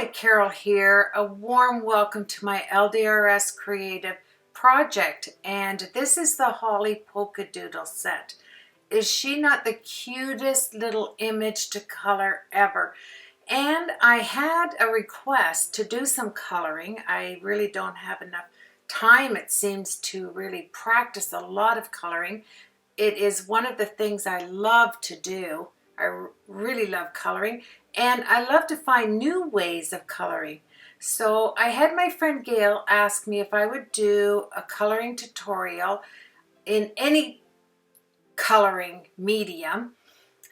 Hi, Carol here. A warm welcome to my LDRS creative project. And this is the Holly Polka Doodle set. Is she not the cutest little image to color ever? And I had a request to do some coloring. I really don't have enough time, it seems, to really practice a lot of coloring. It is one of the things I love to do. I really love coloring, and I love to find new ways of coloring. So I had my friend Gail ask me if I would do a coloring tutorial in any coloring medium.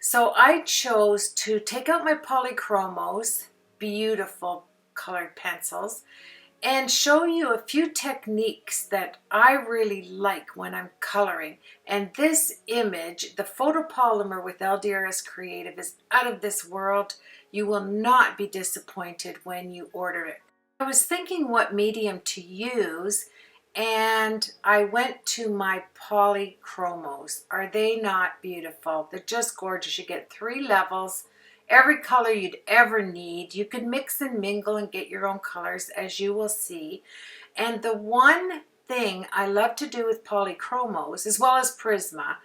So I chose to take out my polychromos, beautiful colored pencils, and show you a few techniques that I really like when I'm coloring. And this image, the photopolymer with LDRS Creative, is out of this world. You will not be disappointed when you order it. I was thinking what medium to use, and I went to my polychromos. Are they not beautiful? They're just gorgeous. You get 3 levels. Every color you'd ever need. You can mix and mingle and get your own colors, as you will see. And the one thing I love to do with polychromos, as well as Prisma,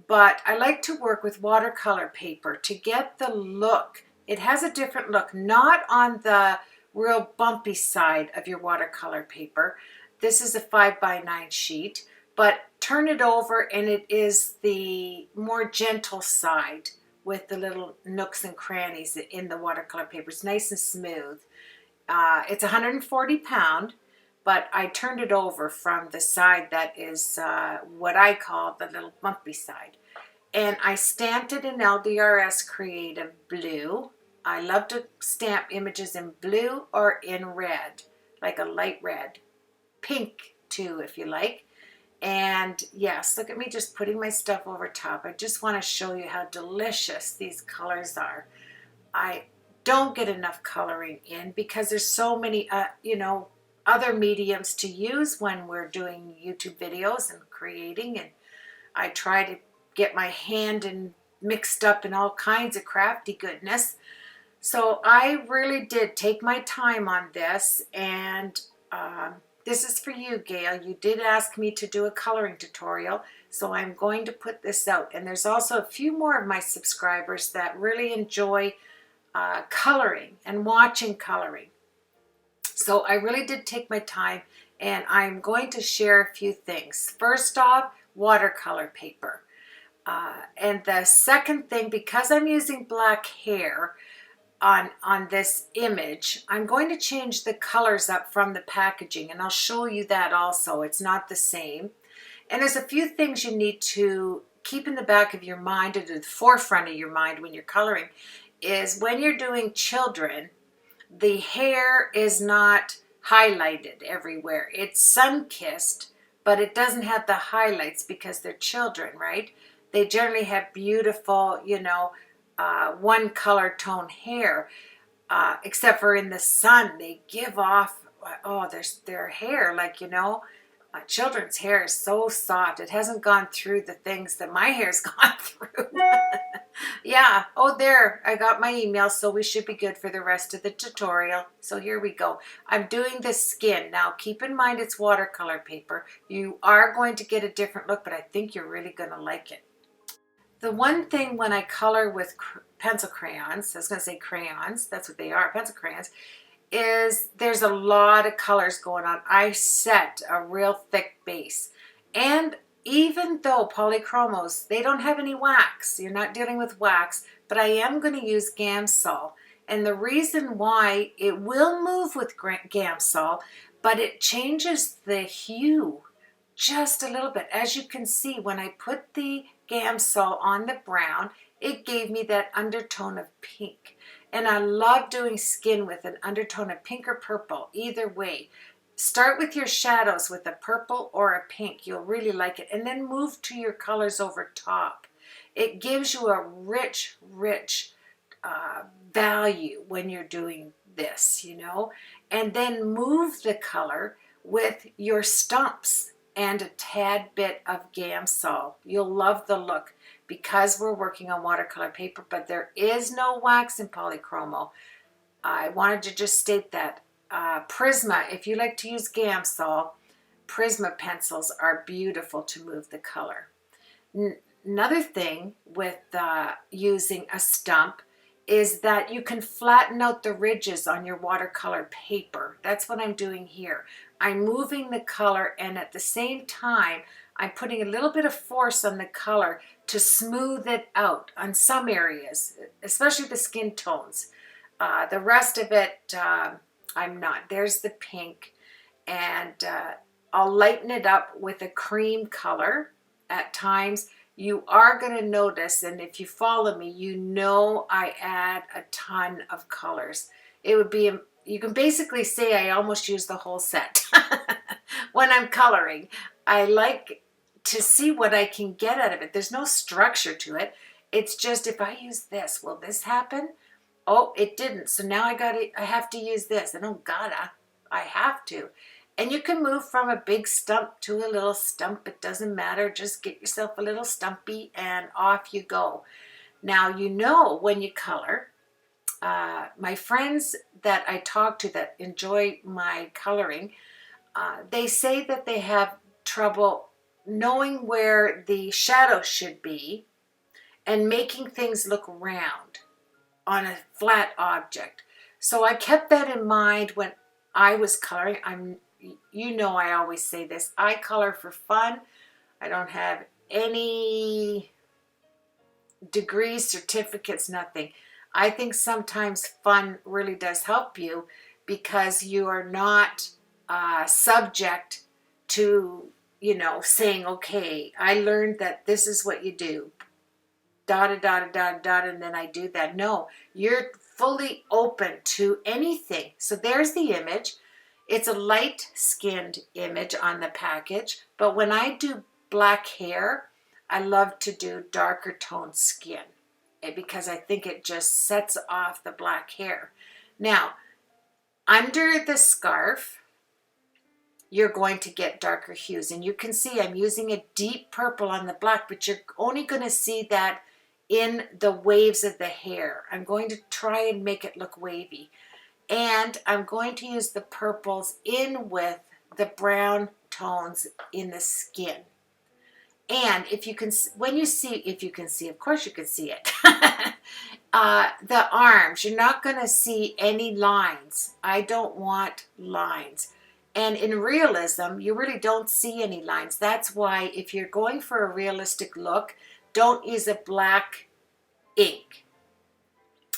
but I like to work with watercolor paper to get the look. It has a different look, not on the real bumpy side of your watercolor paper. This is a 5x9 sheet, but turn it over and it is the more gentle side, with the little nooks and crannies in the watercolor paper. It's nice and smooth. It's 140 pound, but I turned it over from the side that is what I call the little bumpy side. And I stamped it in LDRS Creative Blue. I love to stamp images in blue or in red, like a light red. Pink too, if you like. And yes, look at me just putting my stuff over top. I just want to show you how delicious these colors are. I don't get enough coloring in because there's so many, other mediums to use when we're doing YouTube videos and creating. And I try to get my hand mixed up in all kinds of crafty goodness. So I really did take my time on this, and this is for you, Gail. You did ask me to do a coloring tutorial, so I'm going to put this out. And there's also a few more of my subscribers that really enjoy coloring and watching coloring. So I really did take my time, and I'm going to share a few things. First off, watercolor paper. And the second thing, because I'm using black hair on this image, I'm going to change the colors up from the packaging, and I'll show you that also. It's not the same. And there's a few things you need to keep in the back of your mind, or the forefront of your mind when you're coloring, is when you're doing children, the hair is not highlighted everywhere. It's sun-kissed, but it doesn't have the highlights because they're children, right? They generally have beautiful, one color tone hair, except for in the sun, they give off, their hair, children's hair is so soft. It hasn't gone through the things that my hair's gone through. Yeah, there, I got my email, so we should be good for the rest of the tutorial. So here we go. I'm doing the skin. Now, keep in mind it's watercolor paper. You are going to get a different look, but I think you're really going to like it. The one thing when I color with pencil crayons, I was going to say crayons, that's what they are, pencil crayons, is there's a lot of colors going on. I set a real thick base. And even though polychromos, they don't have any wax, you're not dealing with wax, but I am going to use Gamsol. And the reason why, it will move with Gamsol, but it changes the hue just a little bit. As you can see, when I put the Gamsol on the brown, it gave me that undertone of pink. And I love doing skin with an undertone of pink or purple, either way. Start with your shadows with a purple or a pink. You'll really like it. And then move to your colors over top. It gives you a rich, rich value when you're doing this, And then move the color with your stumps and a tad bit of Gamsol. You'll love the look because we're working on watercolor paper, but there is no wax in polychromo. I wanted to just state that Prisma, if you like to use Gamsol, Prisma pencils are beautiful to move the color. Another thing with using a stump is that you can flatten out the ridges on your watercolor paper. That's what I'm doing here. I'm moving the color, and at the same time I'm putting a little bit of force on the color to smooth it out on some areas, especially the skin tones. The rest of it, I'm not. There's the pink, and I'll lighten it up with a cream color at times. You are going to notice, and if you follow me, you know I add a ton of colors. It would be, you can basically say I almost use the whole set when I'm coloring. I like to see what I can get out of it. There's no structure to it. It's just, if I use this, will this happen? Oh, it didn't. So now I have to use this. I don't gotta, I have to. And you can move from a big stump to a little stump. It doesn't matter. Just get yourself a little stumpy and off you go. Now, you know, when you color, my friends that I talk to that enjoy my coloring, they say that they have trouble knowing where the shadow should be and making things look round on a flat object. So I kept that in mind when I was coloring. You know, I always say this, I color for fun. I don't have any degrees, certificates, nothing. I think sometimes fun really does help you because you are not subject to, you know, saying, okay, I learned that this is what you do. Dot, dot, dot, dot, and then I do that. No, you're fully open to anything. So there's the image. It's a light-skinned image on the package, but when I do black hair, I love to do darker toned skin because I think it just sets off the black hair. Now, under the scarf, you're going to get darker hues, and you can see I'm using a deep purple on the black, but you're only going to see that in the waves of the hair. I'm going to try and make it look wavy. And I'm going to use the purples in with the brown tones in the skin. And if you can, if you can see, of course you can see it. The arms, you're not going to see any lines. I don't want lines. And in realism, you really don't see any lines. That's why if you're going for a realistic look, don't use a black ink.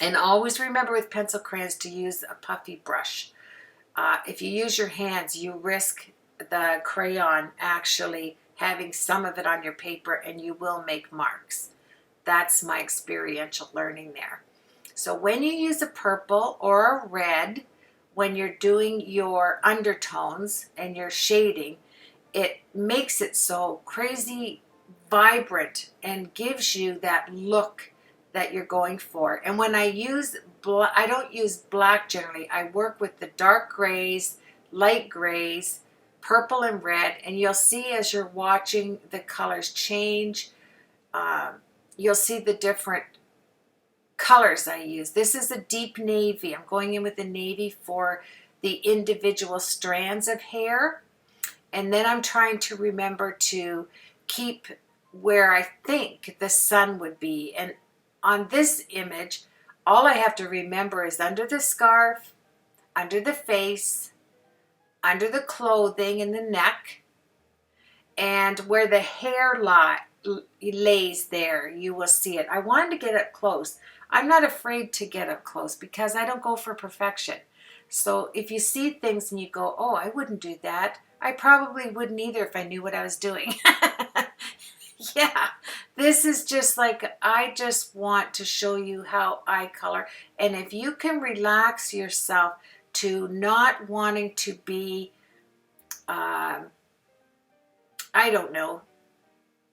And always remember with pencil crayons to use a puffy brush. If you use your hands, you risk the crayon actually having some of it on your paper, and you will make marks. That's my experiential learning there. So when you use a purple or a red, when you're doing your undertones and your shading, it makes it so crazy vibrant and gives you that look that you're going for. And when I use black, I don't use black generally. I work with the dark grays, light grays, purple and red, and you'll see as you're watching the colors change, you'll see the different colors I use. This is a deep navy. I'm going in with the navy for the individual strands of hair. And then I'm trying to remember to keep where I think the sun would be. And on this image, all I have to remember is under the scarf, under the face, under the clothing and the neck, and where the hair lays there, you will see it. I wanted to get up close. I'm not afraid to get up close because I don't go for perfection. So if you see things and you go, oh, I wouldn't do that, I probably wouldn't either if I knew what I was doing. Yeah, this is just like, I just want to show you how I color. And if you can relax yourself to not wanting to be, I don't know,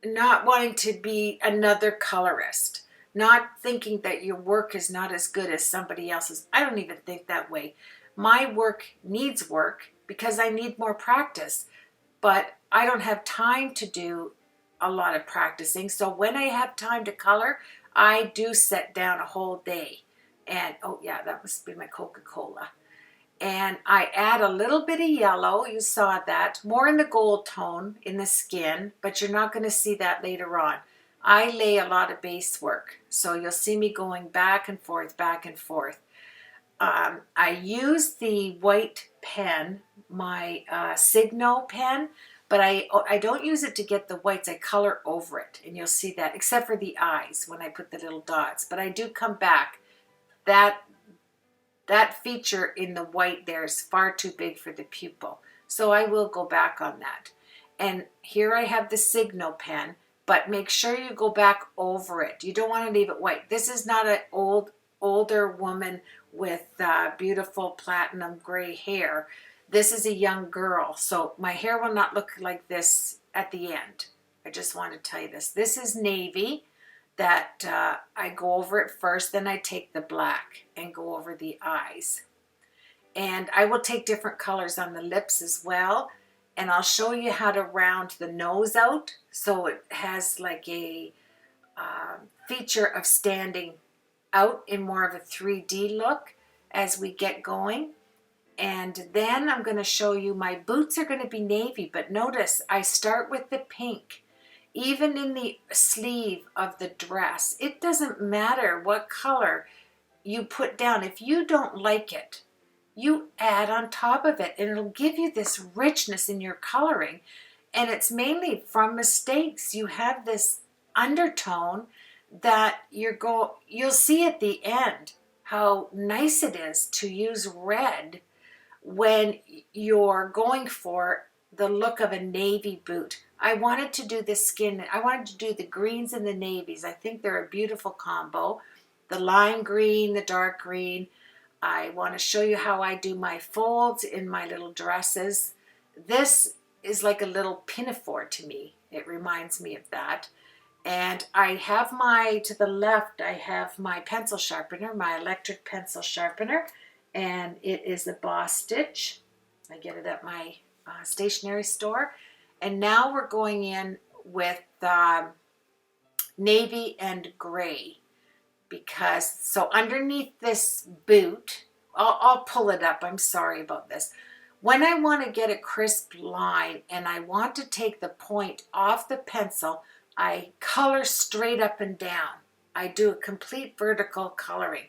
not wanting to be another colorist, not thinking that your work is not as good as somebody else's. I don't even think that way. My work needs work because I need more practice, but I don't have time to do a lot of practicing. So when I have time to color, I do set down a whole day And oh yeah, that must be my Coca-Cola. And I add a little bit of yellow, you saw that, more in the gold tone in the skin, but you're not going to see that later on. I lay a lot of base work, so you'll see me going back and forth, back and forth. I use the white pen, my Signo pen, but I don't use it to get the whites. I color over it, and you'll see that, except for the eyes when I put the little dots. But I do come back. That feature in the white there is far too big for the pupil. So I will go back on that. And here I have the Signo pen, but make sure you go back over it. You don't want to leave it white. This is not an older woman with beautiful platinum gray hair. This is a young girl. So my hair will not look like this at the end. I just want to tell you this. This is navy. That I go over it first, then I take the black and go over the eyes. And I will take different colors on the lips as well, and I'll show you how to round the nose out so it has like a feature of standing out in more of a 3D look as we get going. And then I'm going to show you my boots are going to be navy, but notice I start with the pink. Even in the sleeve of the dress, it doesn't matter what color you put down. If you don't like it, you add on top of it, and it'll give you this richness in your coloring. And it's mainly from mistakes. You have this undertone that you'll see at the end how nice it is to use red when you're going for the look of a navy boot. I wanted to do the skin. I wanted to do the greens and the navies. I think they're a beautiful combo. The lime green, the dark green. I want to show you how I do my folds in my little dresses. This is like a little pinafore to me. It reminds me of that. And I have to the left, I have my pencil sharpener, my electric pencil sharpener. And it is a Boss Stitch. I get it at my stationery store. And now we're going in with navy and gray, because so underneath this boot, I'll pull it up. I'm sorry about this. When I want to get a crisp line and I want to take the point off the pencil, I color straight up and down. I do a complete vertical coloring.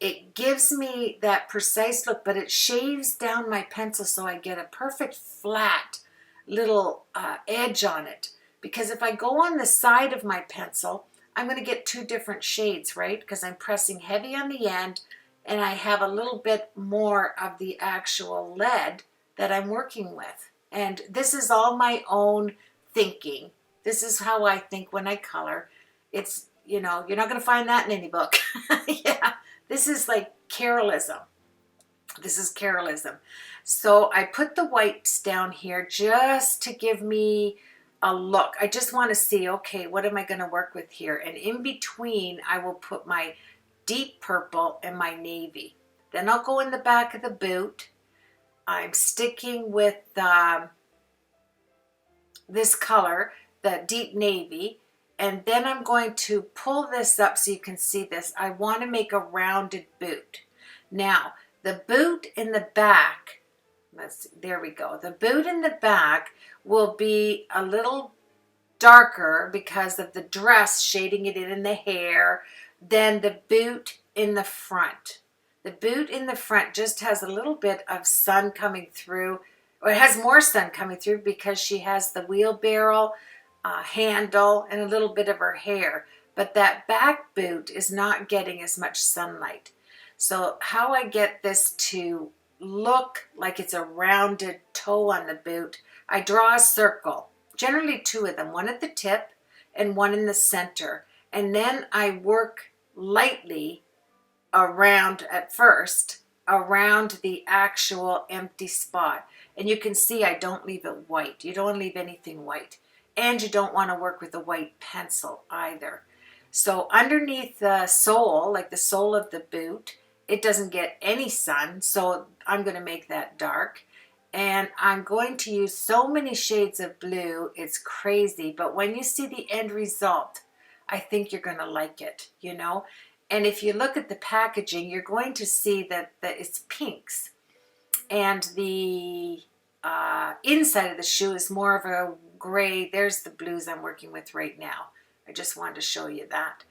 It gives me that precise look, but it shaves down my pencil so I get a perfect flat little edge on it. Because if I go on the side of my pencil, I'm going to get two different shades, right? Because I'm pressing heavy on the end and I have a little bit more of the actual lead that I'm working with. And this is all my own thinking. This is how I think when I color. It's, you're not going to find that in any book. Yeah, this is like Carolism. This is Carolism. So I put the whites down here just to give me a look. I just want to see, okay, what am I going to work with here? And in between, I will put my deep purple and my navy. Then I'll go in the back of the boot. I'm sticking with this color, the deep navy. And then I'm going to pull this up so you can see this. I want to make a rounded boot. Now, the boot in the back, there we go. The boot in the back will be a little darker because of the dress shading it in the hair than the boot in the front. The boot in the front just has a little bit of sun coming through, or it has more sun coming through because she has the wheelbarrow handle and a little bit of her hair. But that back boot is not getting as much sunlight. So how I get this to look like it's a rounded toe on the boot, I draw a circle, generally two of them, one at the tip and one in the center. And then I work lightly around at first, around the actual empty spot. And you can see I don't leave it white. You don't want to leave anything white. And you don't want to work with a white pencil either. So underneath the sole, like the sole of the boot, it doesn't get any sun, so I'm going to make that dark. And I'm going to use so many shades of blue, it's crazy. But when you see the end result, I think you're going to like it, And if you look at the packaging, you're going to see that it's pinks. And the inside of the shoe is more of a gray. There's the blues I'm working with right now. I just wanted to show you that.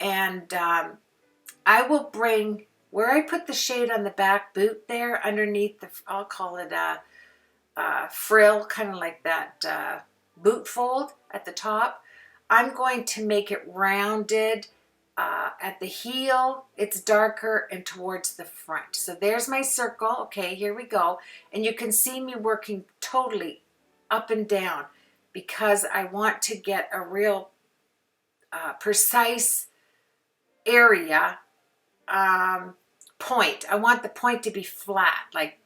And I will bring, where I put the shade on the back boot there, underneath the, I'll call it a frill, kind of like that boot fold at the top. I'm going to make it rounded at the heel. It's darker and towards the front. So there's my circle. Okay, here we go. And you can see me working totally up and down because I want to get a real precise area point. I want the point to be flat, like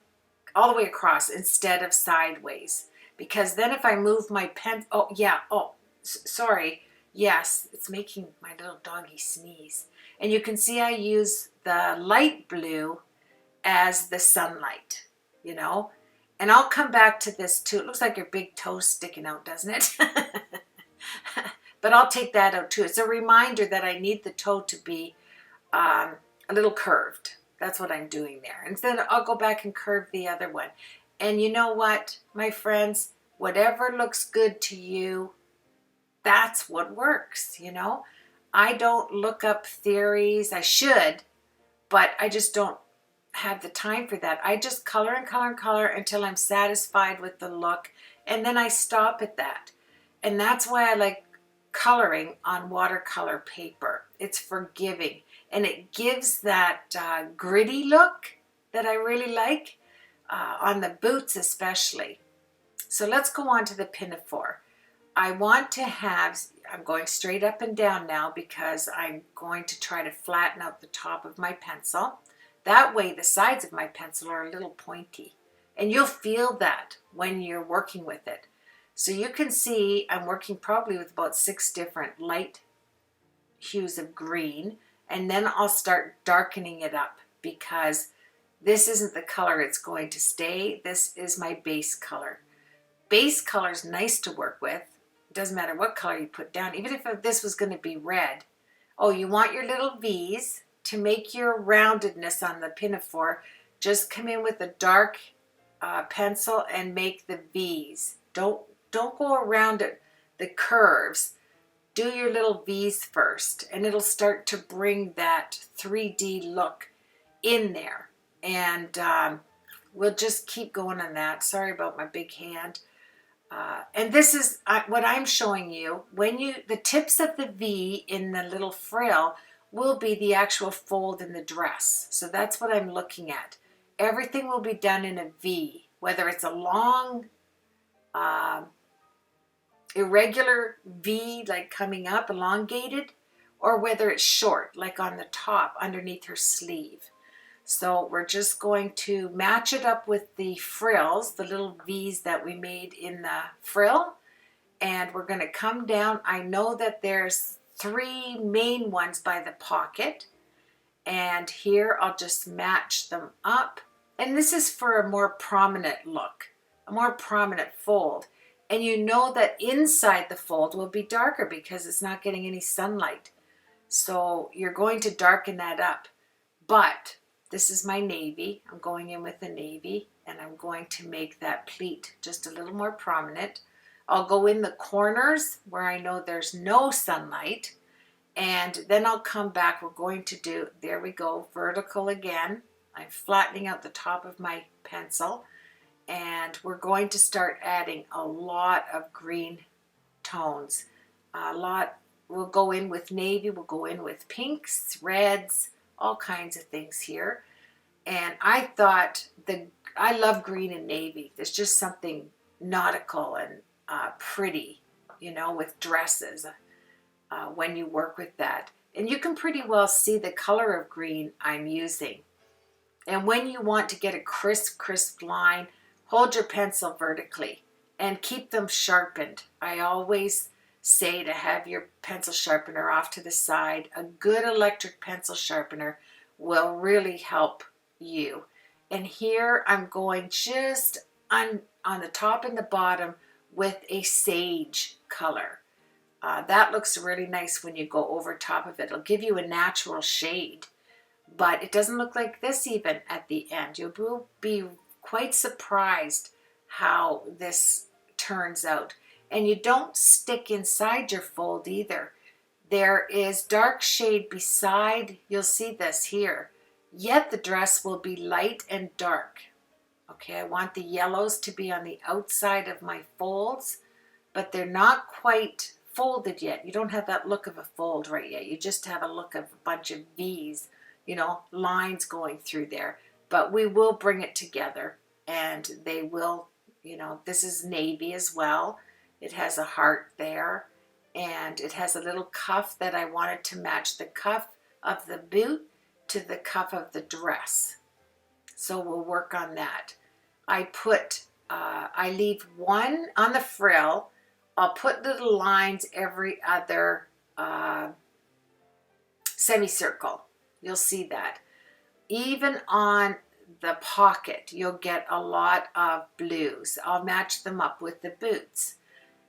all the way across instead of sideways. Because then if I move my pen, oh yeah, oh, sorry. Yes, it's making my little doggy sneeze. And you can see I use the light blue as the sunlight, you know. And I'll come back to this too. It looks like your big toe's sticking out, doesn't it? But I'll take that out too. It's a reminder that I need the toe to be a little curved. That's what I'm doing there. And then I'll go back and curve the other one. And you know what, my friends? Whatever looks good to you, that's what works, you know? I don't look up theories. I should, but I just don't have the time for that. I just color and color and color until I'm satisfied with the look, and then I stop at that. And that's why I like coloring on watercolor paper. It's forgiving, and it gives that gritty look that I really like, on the boots especially. So let's go on to the pinafore. I want to have, I'm going straight up and down now because I'm going to try to flatten out the top of my pencil. That way the sides of my pencil are a little pointy. And you'll feel that when you're working with it. So you can see I'm working probably with about 6 different light hues of green. And then I'll start darkening it up because this isn't the color it's going to stay. This is my base color. Base color is nice to work with. It doesn't matter what color you put down. Even if this was going to be red. Oh, you want your little V's to make your roundedness on the pinafore. Just come in with a dark pencil and make the V's. Don't go around it, the curves. Do your little V's first, and it'll start to bring that 3D look in there. And we'll just keep going on that. Sorry about my big hand. And this is what I'm showing you. When the tips of the V in the little frill will be the actual fold in the dress. So that's what I'm looking at. Everything will be done in a V, whether it's a long, irregular V, like coming up, elongated, or whether it's short, like on the top, underneath her sleeve. So we're just going to match it up with the frills, the little V's that we made in the frill. And we're going to come down. I know that there's 3 main ones by the pocket. And here I'll just match them up. And this is for a more prominent look, a more prominent fold. And you know that inside the fold will be darker because it's not getting any sunlight. So you're going to darken that up. But this is my navy. I'm going in with the navy, and I'm going to make that pleat just a little more prominent. I'll go in the corners where I know there's no sunlight, and then I'll come back. We're going to do, there we go, vertical again. I'm flattening out the top of my pencil, and we're going to start adding a lot of green tones. We'll go in with navy, we'll go in with pinks, reds, all kinds of things here. And I thought I love green and navy. There's just something nautical and pretty, you know, with dresses when you work with that. And you can pretty well see the color of green I'm using. And when you want to get a crisp line, hold your pencil vertically and keep them sharpened. I always say to have your pencil sharpener off to the side. A good electric pencil sharpener will really help you. And here I'm going just on the top and the bottom with a sage color. That looks really nice when you go over top of it. It'll give you a natural shade, but it doesn't look like this even at the end. You will be quite surprised how this turns out. And you don't stick inside your fold either. There is dark shade beside, you'll see this here, yet the dress will be light and dark. Okay, I want the yellows to be on the outside of my folds, but they're not quite folded yet. You don't have that look of a fold right yet. You just have a look of a bunch of V's, you know, lines going through there. But we will bring it together, and they will, you know, this is navy as well. It has a heart there, and it has a little cuff that I wanted to match the cuff of the boot to the cuff of the dress. So we'll work on that. I leave one on the frill. I'll put little lines every other semicircle. You'll see that. Even on the pocket, you'll get a lot of blues. I'll match them up with the boots.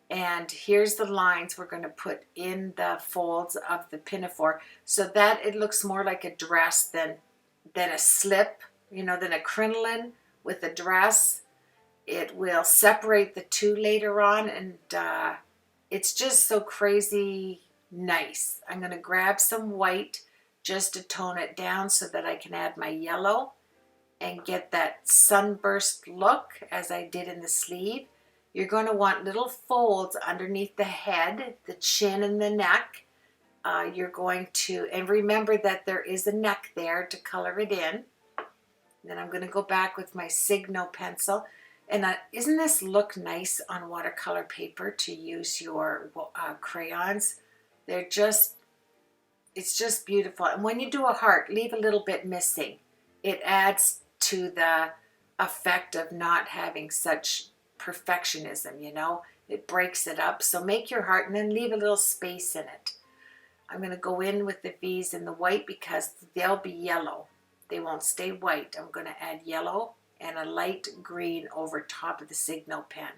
And here's the lines we're going to put in the folds of the pinafore so that it looks more like a dress than a slip, you know, than a crinoline with a dress. It will separate the two later on, and it's just so crazy nice. I'm going to grab some white just to tone it down so that I can add my yellow and get that sunburst look as I did in the sleeve. You're going to want little folds underneath the head, the chin, and the neck. You're going to, and remember that there is a neck there to color it in. Then I'm going to go back with my Signo pencil. And isn't this look nice on watercolor paper to use your crayons? They're just, it's just beautiful. And when you do a heart, leave a little bit missing. It adds to the effect of not having such perfectionism, you know. It breaks it up. So make your heart and then leave a little space in it. I'm going to go in with the V's in the white because they'll be yellow. They won't stay white. I'm going to add yellow and a light green over top of the Signo pen.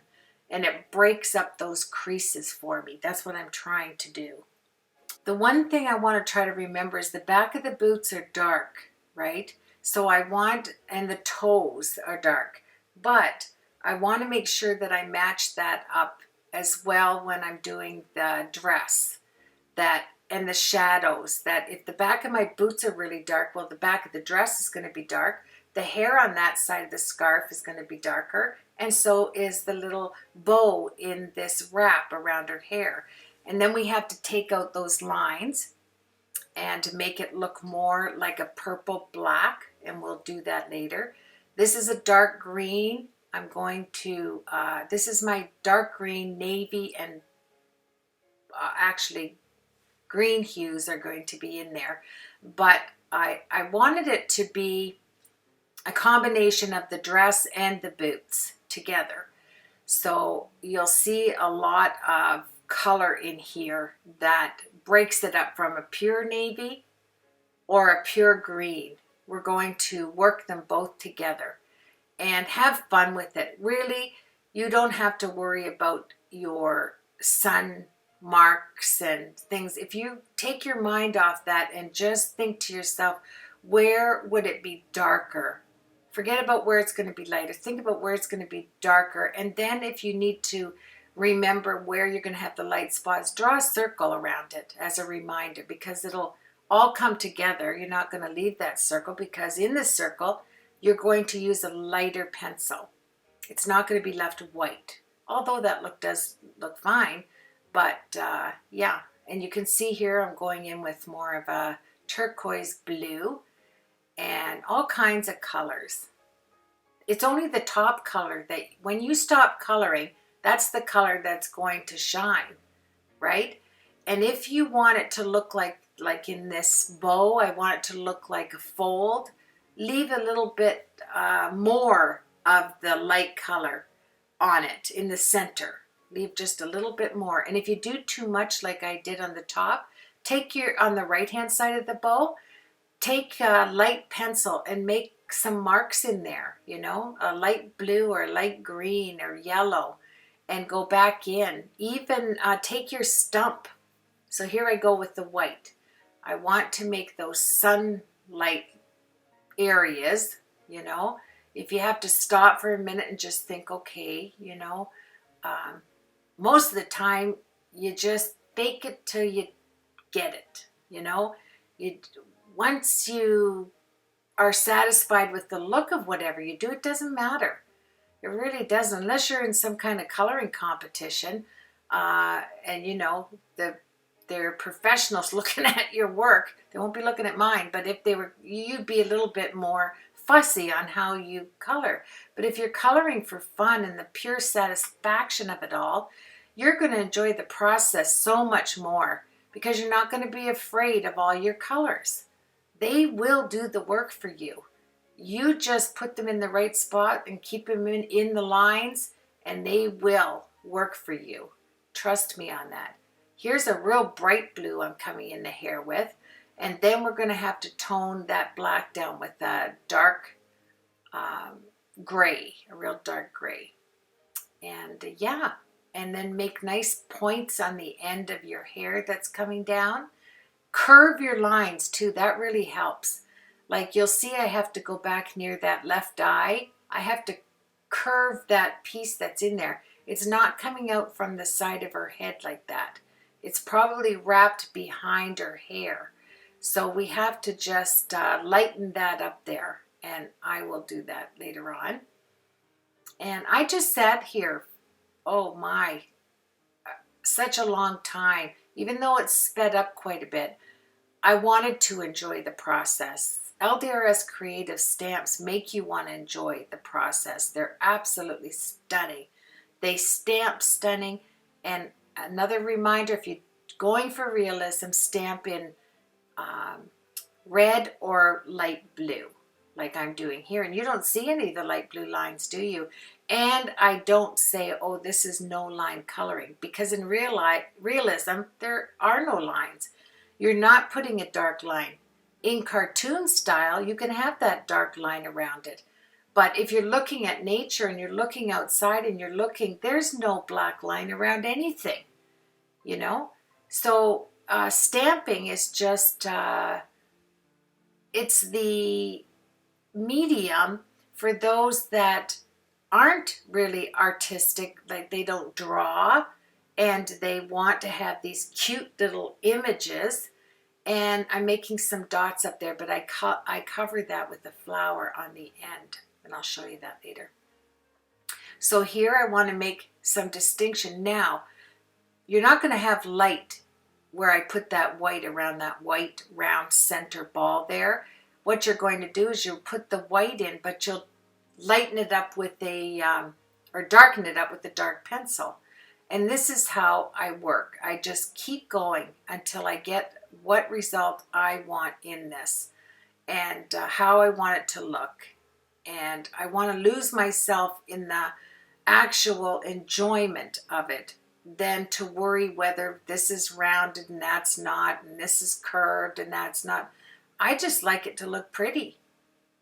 And it breaks up those creases for me. That's what I'm trying to do. The one thing I want to try to remember is the back of the boots are dark, right? So I want, and the toes are dark. But I want to make sure that I match that up as well when I'm doing the dress. And the shadows, that if the back of my boots are really dark, well, the back of the dress is going to be dark. The hair on that side of the scarf is going to be darker, and so is the little bow in this wrap around her hair. And then we have to take out those lines and make it look more like a purple black, and we'll do that later. This is a dark green. I'm going to, this is my dark green, navy, and actually green hues are going to be in there. But I wanted it to be a combination of the dress and the boots together. So you'll see a lot of color in here that breaks it up from a pure navy or a pure green. We're going to work them both together and have fun with it. Really, you don't have to worry about your sun marks and things. If you take your mind off that and just think to yourself, where would it be darker? Forget about where it's going to be lighter. Think about where it's going to be darker. And then if you need to remember where you're going to have the light spots, draw a circle around it as a reminder, because it'll all come together. You're not going to leave that circle, because in the circle, you're going to use a lighter pencil. It's not going to be left white, although that look does look fine. But yeah, and you can see here I'm going in with more of a turquoise blue and all kinds of colors. It's only the top color that when you stop coloring, that's the color that's going to shine, right? And if you want it to look like in this bow, I want it to look like a fold, leave a little bit more of the light color on it in the center. Leave just a little bit more. And if you do too much like I did on the top, take on the right hand side of the bow, take a light pencil and make some marks in there, you know, a light blue or light green or yellow, and go back in. Even take your stump. So here I go with the white. I want to make those sunlight areas, you know. If you have to stop for a minute and just think, okay, you know, most of the time you just fake it till you get it, you know. Once you are satisfied with the look of whatever you do, it doesn't matter. It really doesn't, unless you're in some kind of coloring competition, and you know they're professionals looking at your work. They won't be looking at mine, but if they were, you'd be a little bit more fussy on how you color. But if you're coloring for fun and the pure satisfaction of it all, you're going to enjoy the process so much more, because you're not going to be afraid of all your colors. They will do the work for you. You just put them in the right spot and keep them in the lines, and they will work for you. Trust me on that. Here's a real bright blue I'm coming in the hair with, and then we're going to have to tone that black down with a dark gray, a real dark gray. And yeah, and then make nice points on the end of your hair that's coming down. Curve your lines too, that really helps. Like you'll see I have to go back near that left eye. I have to curve that piece that's in there. It's not coming out from the side of her head like that. It's probably wrapped behind her hair. So we have to just lighten that up there. And I will do that later on. And I just sat here, oh my, such a long time. Even though it's sped up quite a bit, I wanted to enjoy the process. LDRS creative stamps make you want to enjoy the process. They're absolutely stunning. They stamp stunning. And another reminder, if you're going for realism, stamp in red or light blue, like I'm doing here. And you don't see any of the light blue lines, do you? And I don't say, oh, this is no line coloring, because in realism, there are no lines. You're not putting a dark line. In cartoon style, you can have that dark line around it. But if you're looking at nature and you're looking outside and you're looking, there's no black line around anything, you know? So stamping is just, it's the medium for those that aren't really artistic, like they don't draw, and they want to have these cute little images. And I'm making some dots up there, but I cover that with the flower on the end, and I'll show you that later. So here I want to make some distinction. Now, you're not going to have light where I put that white around that white round center ball there. What you're going to do is you'll put the white in, but you'll lighten it up with a, or darken it up with a dark pencil. And this is how I work. I just keep going until I get what result I want in this, and how I want it to look. And I want to lose myself in the actual enjoyment of it than to worry whether this is rounded and that's not, and this is curved and that's not. I just like it to look pretty.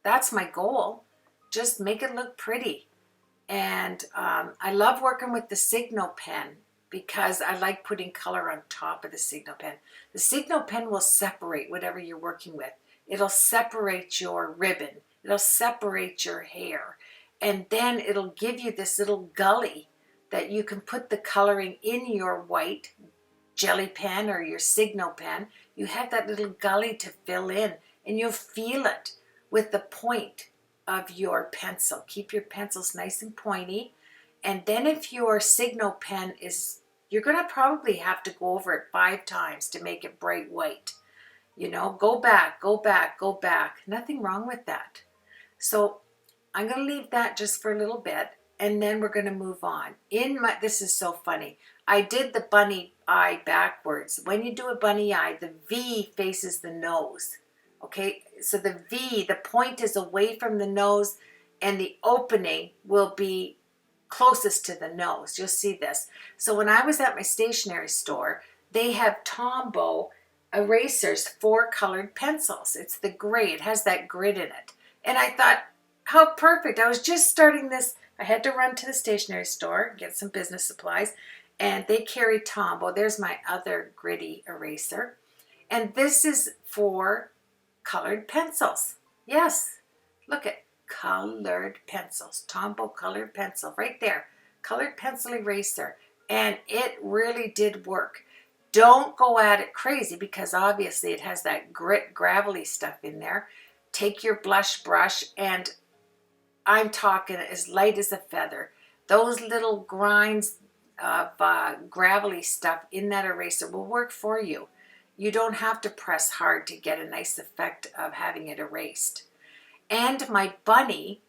That's my goal. Just make it look pretty. And I love working with the Signo pen, because I like putting color on top of the Signo pen. The Signo pen will separate whatever you're working with. It'll separate your ribbon. It'll separate your hair. And then it'll give you this little gully that you can put the coloring in your white jelly pen or your Signo pen. You have that little gully to fill in, and you'll feel it with the point of your pencil. Keep your pencils nice and pointy. And then if your Signo pen is, you're going to probably have to go over it 5 times to make it bright white. You know, go back, go back, go back. Nothing wrong with that. So I'm going to leave that just for a little bit, and then we're going to move on. This is so funny. I did the bunny eye backwards. When you do a bunny eye, the V faces the nose. Okay, so the V, the point is away from the nose, and the opening will be closest to the nose. You'll see this. So when I was at my stationery store, they have Tombow erasers, 4 colored pencils. It's the gray. It has that grid in it. And I thought, how perfect. I was just starting this I had to run to the stationery store, get some business supplies, and they carry Tombow. There's my other gritty eraser. And this is for colored pencils. Yes, look at colored pencils. Tombow colored pencil right there. Colored pencil eraser. And it really did work. Don't go at it crazy because obviously it has that grit, gravelly stuff in there. Take your blush brush, and I'm talking as light as a feather. Those little grinds of gravelly stuff in that eraser will work for you. You don't have to press hard to get a nice effect of having it erased. And my bunny,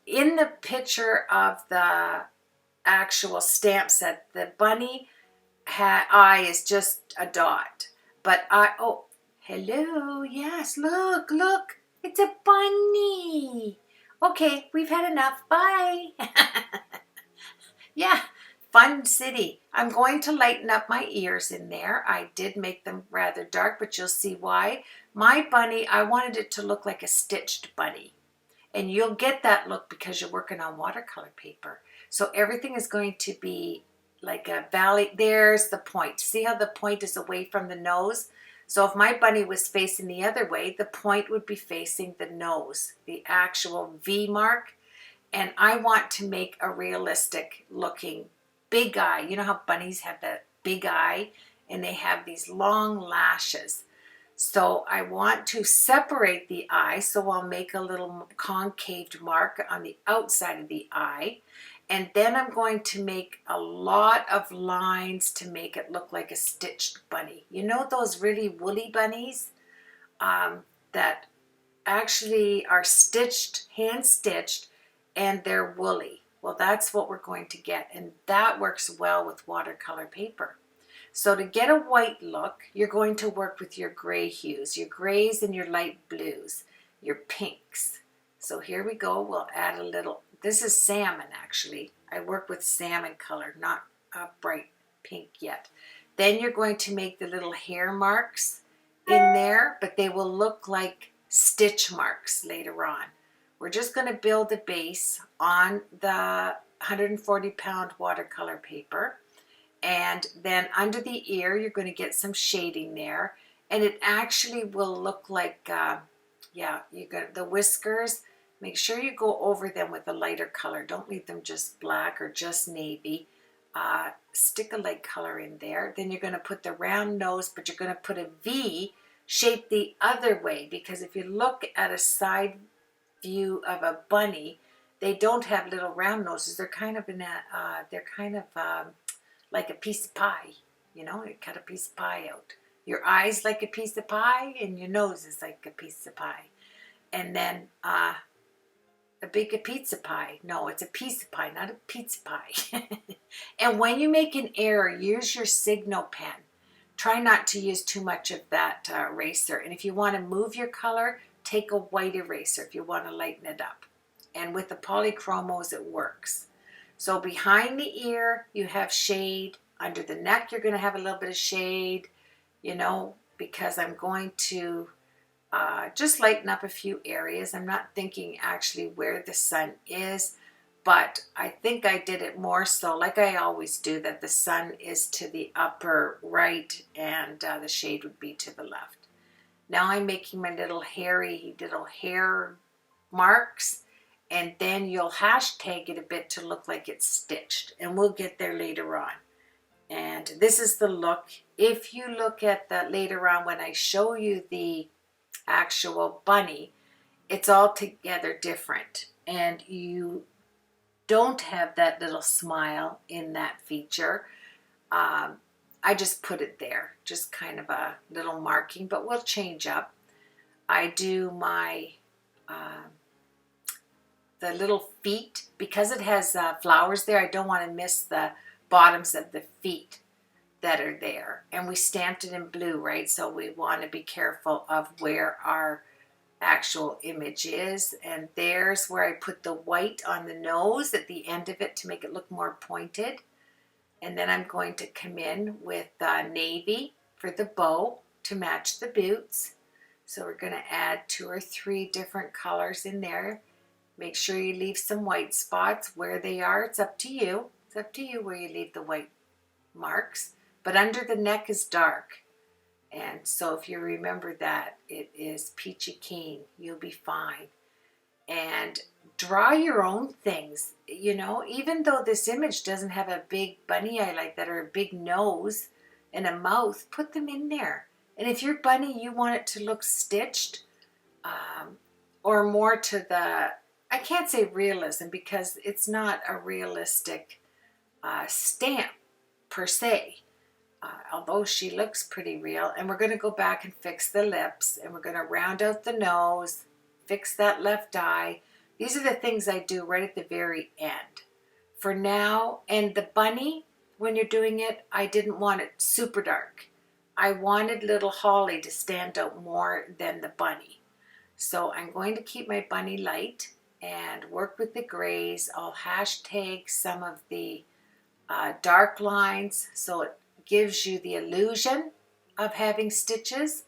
in the picture of the actual stamp set, the bunny eye is just a dot. But oh, hello, yes, look, it's a bunny. Okay, we've had enough, bye. Yeah, fun city. I'm going to lighten up my ears in there. I did make them rather dark, but you'll see why. My bunny, I wanted it to look like a stitched bunny. And you'll get that look because you're working on watercolor paper. So everything is going to be like a valley. There's the point. See how the point is away from the nose? So if my bunny was facing the other way, the point would be facing the nose, the actual V mark. And I want to make a realistic looking big eye. You know how bunnies have that big eye and they have these long lashes. So I want to separate the eye, so I'll make a little concaved mark on the outside of the eye. And then I'm going to make a lot of lines to make it look like a stitched bunny. You know those really woolly bunnies that actually are stitched, hand stitched, and they're woolly? Well, that's what we're going to get, and that works well with watercolor paper. So to get a white look, you're going to work with your gray hues, your grays and your light blues, your pinks. So here we go. We'll add a little, this is salmon actually. I work with salmon color, not a bright pink yet. Then you're going to make the little hair marks in there, but they will look like stitch marks later on. We're just going to build a base on the 140-pound watercolor paper. And then under the ear, you're going to get some shading there. And it actually will look like, yeah, you got the whiskers. Make sure you go over them with a lighter color. Don't leave them just black or just navy. Stick a light color in there. Then you're going to put the round nose, but you're going to put a V shape the other way. Because if you look at a side view of a bunny, they don't have little round noses. They're kind of in a, like a piece of pie, you know, you cut a piece of pie out. Your eye's like a piece of pie and your nose is like a piece of pie. And then a big pizza pie. No, it's a piece of pie, not a pizza pie. And when you make an error, use your signal pen. Try not to use too much of that eraser. And if you want to move your color, take a white eraser if you want to lighten it up. And with the polychromos, it works. So behind the ear, you have shade. Under the neck, you're going to have a little bit of shade, you know, because I'm going to just lighten up a few areas. I'm not thinking actually where the sun is, but I think I did it more so, like I always do, that the sun is to the upper right and the shade would be to the left. Now I'm making my little hair marks. And then you'll hashtag it a bit to look like it's stitched. And we'll get there later on. And this is the look. If you look at that later on when I show you the actual bunny, it's altogether different. And you don't have that little smile in that feature. I just put it there. Just kind of a little marking. But we'll change up. I do my the little feet, because it has flowers there. I don't want to miss the bottoms of the feet that are there. And we stamped it in blue, right? So we want to be careful of where our actual image is. And there's where I put the white on the nose at the end of it to make it look more pointed. And then I'm going to come in with navy for the bow to match the boots. So we're going to add 2 or 3 different colors in there. Make sure you leave some white spots where they are. It's up to you. It's up to you where you leave the white marks. But under the neck is dark. And so if you remember that, it is peachy keen. You'll be fine. And draw your own things. You know, even though this image doesn't have a big bunny eye like that or a big nose and a mouth, put them in there. And if your bunny, you want it to look stitched, or more to the, I can't say realism because it's not a realistic stamp per se, although she looks pretty real. And we're going to go back and fix the lips, and we're going to round out the nose, fix that left eye. These are the things I do right at the very end. For now, and the bunny, when you're doing it, I didn't want it super dark. I wanted little Holly to stand out more than the bunny. So I'm going to keep my bunny light and work with the grays. I'll hashtag some of the dark lines so it gives you the illusion of having stitches.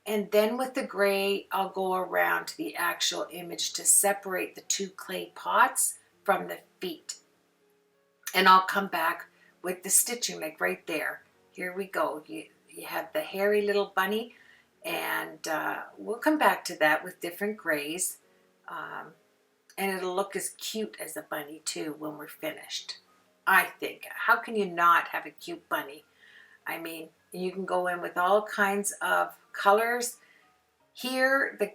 And then with the gray, I'll go around to the actual image to separate the two clay pots from the feet. And I'll come back with the stitching, like right there. Here we go. You have the hairy little bunny, and we'll come back to that with different grays. And it'll look as cute as a bunny too when we're finished, I think. How can you not have a cute bunny? I mean, you can go in with all kinds of colors. Here, the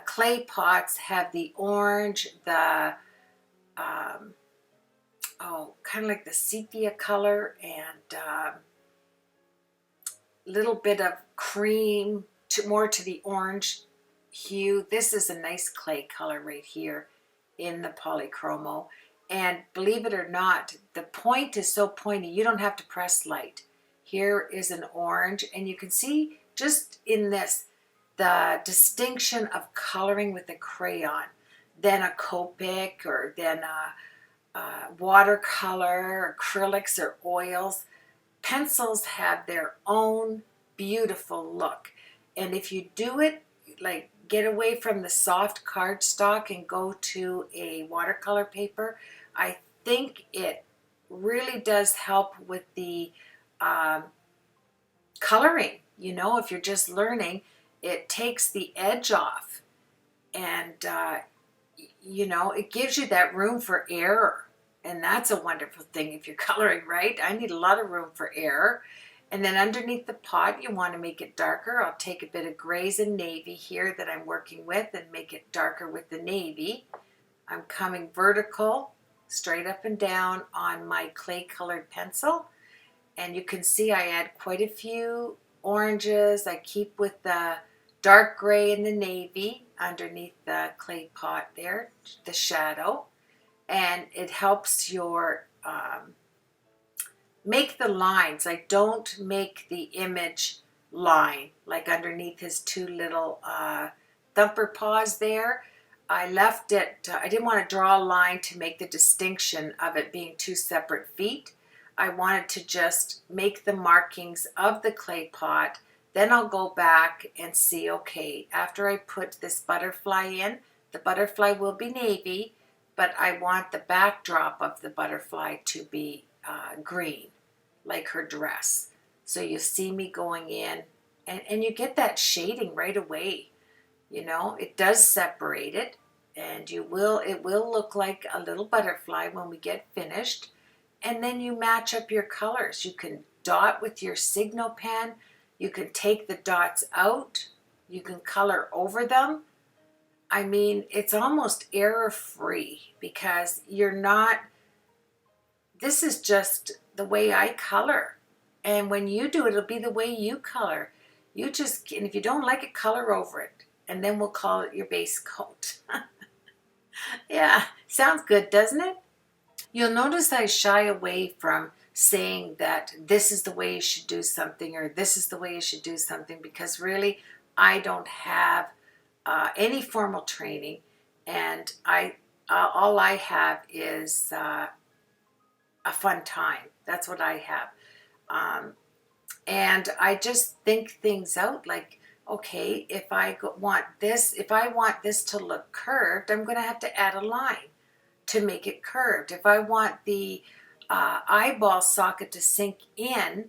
clay pots have the orange, the kind of like the sepia color, and little bit of cream, more to the orange hue. This is a nice clay color right here in the polychromo. And believe it or not, the point is so pointy, you don't have to press light. Here is an orange, and you can see just in this, the distinction of coloring with a crayon, then a Copic, or then a watercolor, acrylics, or oils. Pencils have their own beautiful look. And if you do it, like get away from the soft cardstock and go to a watercolor paper, I think it really does help with the coloring. You know, if you're just learning, it takes the edge off, and you know, it gives you that room for error, and that's a wonderful thing if you're coloring, right? I need a lot of room for error. And then underneath the pot, you want to make it darker. I'll take a bit of grays and navy here that I'm working with and make it darker with the navy. I'm coming vertical, straight up and down on my clay colored pencil. And you can see I add quite a few oranges. I keep with the dark gray and the navy underneath the clay pot there, the shadow. And it helps your make the lines. Like, don't make the image line like underneath his two little thumper paws there. I left it, I didn't want to draw a line to make the distinction of it being two separate feet. I wanted to just make the markings of the clay pot. Then I'll go back and see, okay, after I put this butterfly in, the butterfly will be navy, but I want the backdrop of the butterfly to be green, like her dress. So you see me going in, and you get that shading right away. You know, it does separate it, and it will look like a little butterfly when we get finished. And then you match up your colors. You can dot with your Signo pen. You can take the dots out. You can color over them. I mean, it's almost error-free because you're not, this is just the way I color. And when you do it, it'll be the way you color. You just, and if you don't like it, color over it. And then we'll call it your base coat. Yeah, sounds good, doesn't it? You'll notice I shy away from saying that this is the way you should do something or this is the way you should do something, because really I don't have any formal training, and all I have is a fun time. That's what I have. And I just think things out. Like, okay, if I want this to look curved, I'm going to have to add a line to make it curved. If I want the eyeball socket to sink in,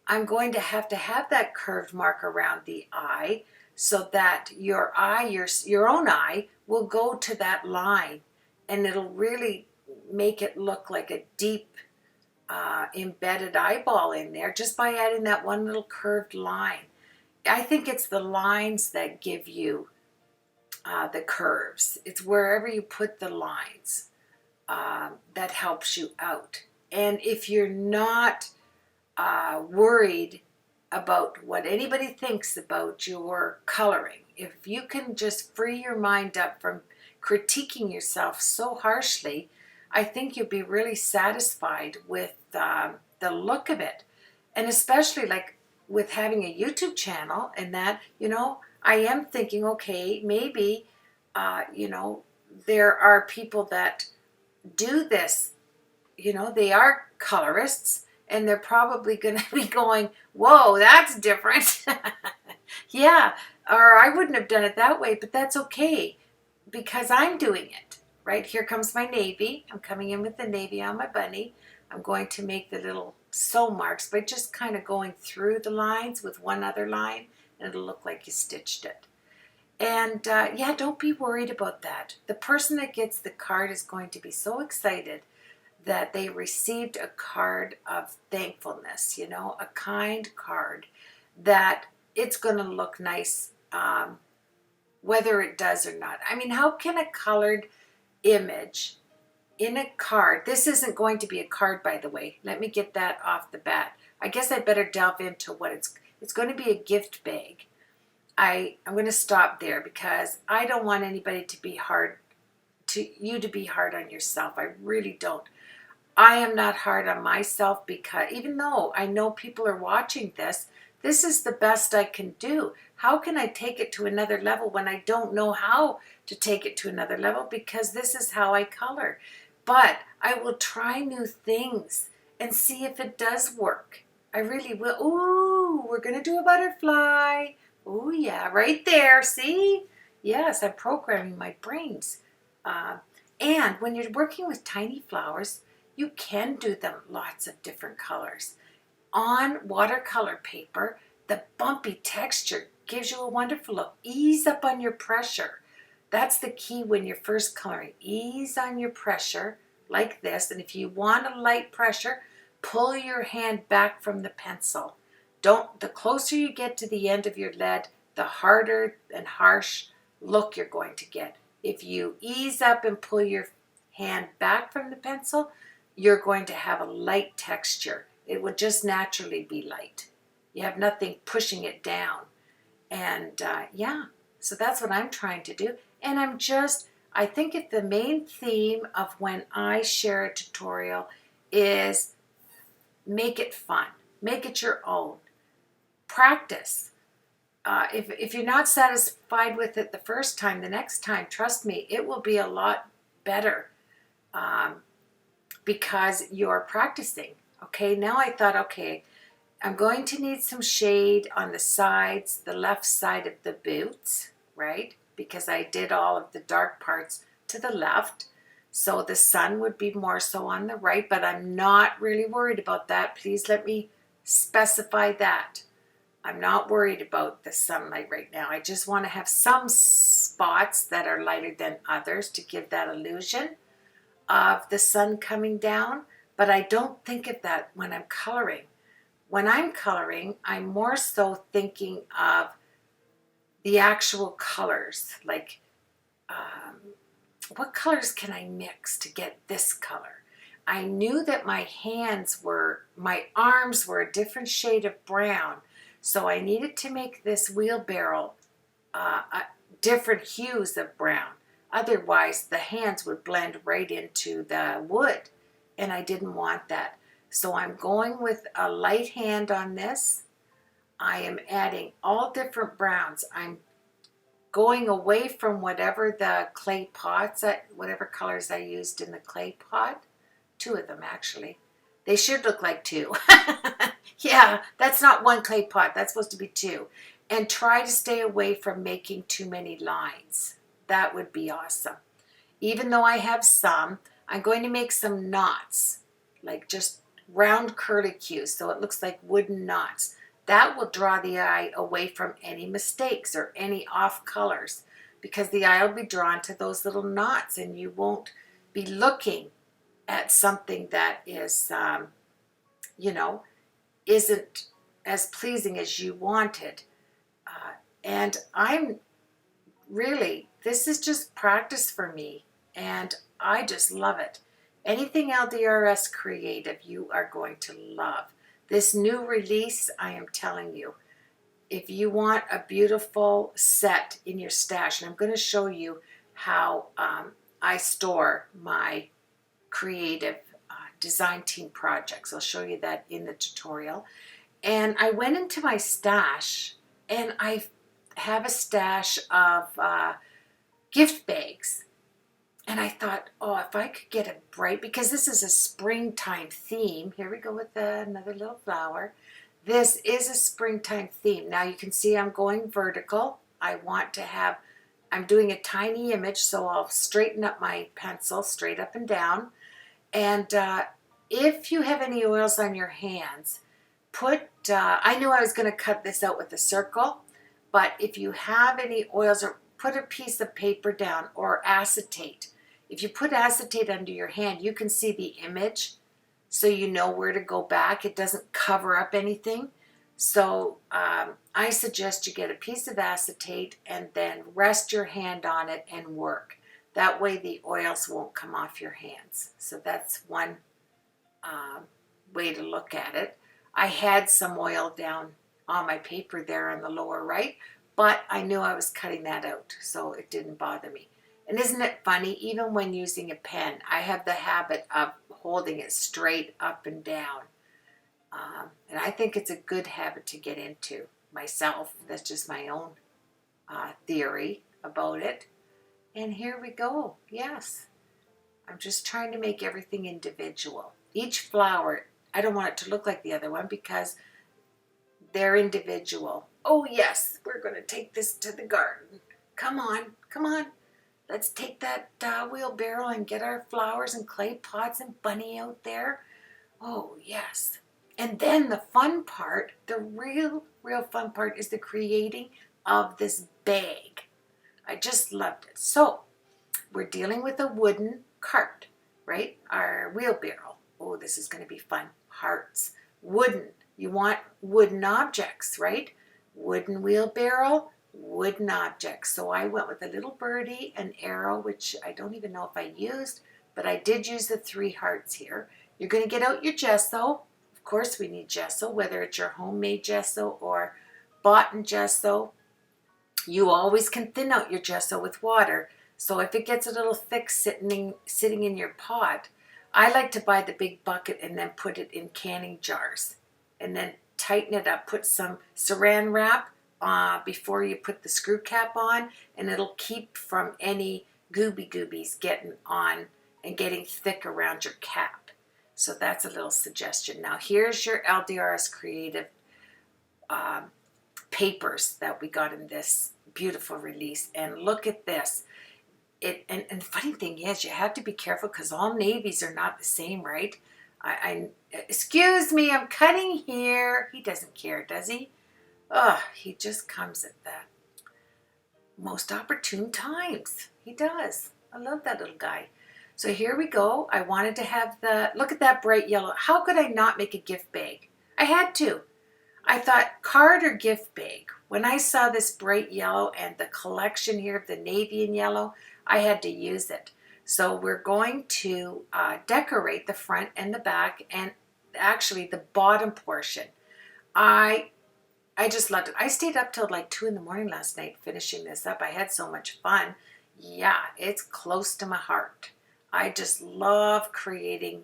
I'm going to have that curved mark around the eye so that your eye, your own eye, will go to that line, and it'll really make it look like a deep embedded eyeball in there just by adding that one little curved line. I think it's the lines that give you the curves. It's wherever you put the lines that helps you out. And if you're not worried about what anybody thinks about your coloring, if you can just free your mind up from critiquing yourself so harshly, I think you'll be really satisfied with the look of it. And especially like with having a YouTube channel and that, you know, I am thinking, okay, maybe, you know, there are people that do this, you know, they are colorists, and they're probably going to be going, whoa, that's different. Yeah, or I wouldn't have done it that way, but that's okay because I'm doing it. Right, here comes my navy. I'm coming in with the navy on my bunny. I'm going to make the little sew marks by just kind of going through the lines with one other line, and it'll look like you stitched it. And yeah, don't be worried about that. The person that gets the card is going to be so excited that they received a card of thankfulness, you know, a kind card, that it's going to look nice whether it does or not. I mean, how can a colored image in a card, this isn't going to be a card, by the way, let me get that off the bat. I guess I better delve into what it's going to be a gift bag. I'm going to stop there because I don't want anybody to be hard to be hard on yourself. I really don't. I am not hard on myself because even though I know people are watching this, this is the best I can do. How can I take it to another level when I don't know how to take it to another level, because this is how I color? But I will try new things and see if it does work. I really will. Ooh, we're going to do a butterfly. Ooh, yeah, right there. See? Yes, I'm programming my brains. And when you're working with tiny flowers, you can do them lots of different colors. On watercolor paper, the bumpy texture gives you a wonderful look. Ease up on your pressure. That's the key when you're first coloring. Ease on your pressure like this. And if you want a light pressure, pull your hand back from the pencil. The closer you get to the end of your lead, the harder and harsh look you're going to get. If you ease up and pull your hand back from the pencil, you're going to have a light texture. It would just naturally be light. You have nothing pushing it down. And yeah, so that's what I'm trying to do. And I think the main theme of when I share a tutorial is make it fun. Make it your own. Practice. If you're not satisfied with it the first time, the next time, trust me, it will be a lot better because you're practicing. Okay, now I thought, okay, I'm going to need some shade on the sides, the left side of the boots, right? Because I did all of the dark parts to the left. So the sun would be more so on the right, but I'm not really worried about that. Please let me specify that. I'm not worried about the sunlight right now. I just want to have some spots that are lighter than others to give that illusion of the sun coming down. But I don't think of that when I'm coloring. When I'm coloring, I'm more so thinking of the actual colors, like what colors can I mix to get this color? I knew that my arms were a different shade of brown, so I needed to make this wheelbarrow different hues of brown. Otherwise, the hands would blend right into the wood, and I didn't want that. So I'm going with a light hand on this. I am adding all different browns. I'm going away from whatever the clay pots, whatever colors I used in the clay pot. 2 of them, actually. They should look like 2. Yeah, that's not 1 clay pot. That's supposed to be 2. and try to stay away from making too many lines. That would be awesome. Even though I have some, I'm going to make some knots, like just round curlicues, so it looks like wooden knots. That will draw the eye away from any mistakes or any off colors, because the eye will be drawn to those little knots and you won't be looking at something that is, you know, isn't as pleasing as you wanted. And I'm really, this is just practice for me, and I just love it. Anything LDRS creative you are going to love. This new release, I am telling you, if you want a beautiful set in your stash, and I'm going to show you how I store my creative design team projects. I'll show you that in the tutorial. And I went into my stash, and I have a stash of gift bags. And I thought, oh, if I could get a bright, because this is a springtime theme. Here we go with another little flower. This is a springtime theme. Now you can see I'm going vertical. I want to have, I'm doing a tiny image, so I'll straighten up my pencil straight up and down. And if you have any oils on your hands, I knew I was going to cut this out with a circle, but if you have any oils, or put a piece of paper down, or acetate. If you put acetate under your hand, you can see the image, so you know where to go back. It doesn't cover up anything. So I suggest you get a piece of acetate and then rest your hand on it and work. That way the oils won't come off your hands. So that's one way to look at it. I had some oil down on my paper there on the lower right, but I knew I was cutting that out, so it didn't bother me. And isn't it funny, even when using a pen, I have the habit of holding it straight up and down. And I think it's a good habit to get into myself. That's just my own theory about it. And here we go. Yes. I'm just trying to make everything individual. Each flower, I don't want it to look like the other one because they're individual. Oh yes, we're going to take this to the garden. Come on, come on. Let's take that wheelbarrow and get our flowers and clay pots and bunny out there. Oh yes. And then the fun part, the real fun part, is the creating of this bag. I just loved it. So we're dealing with a wooden cart, right? Our wheelbarrow. Oh, this is going to be fun. Hearts. Wooden. You want wooden objects, right? Wooden wheelbarrow, wooden objects. So I went with a little birdie, an arrow, which I don't even know if I used, but I did use the 3 hearts here. You're going to get out your gesso. Of course we need gesso, whether it's your homemade gesso or bought in gesso. You always can thin out your gesso with water. So if it gets a little thick sitting in your pot, I like to buy the big bucket and then put it in canning jars. And then tighten it up. Put some saran wrap before you put the screw cap on, and it'll keep from any goobies getting on and getting thick around your cap. So that's a little suggestion. Now here's your LDRS Creative papers that we got in this beautiful release. And look at this. And the funny thing is, you have to be careful because all navies are not the same, right? Excuse me, I'm cutting here. He doesn't care, does he? Oh, he just comes at the most opportune times. He does. I love that little guy. So here we go. I wanted to have look at that bright yellow. How could I not make a gift bag? I had to. I thought card or gift bag. When I saw this bright yellow and the collection here of the navy and yellow, I had to use it. So we're going to decorate the front and the back, and actually the bottom portion. I just loved it. I stayed up till like 2 in the morning last night finishing this up. I had so much fun. Yeah, it's close to my heart. I just love creating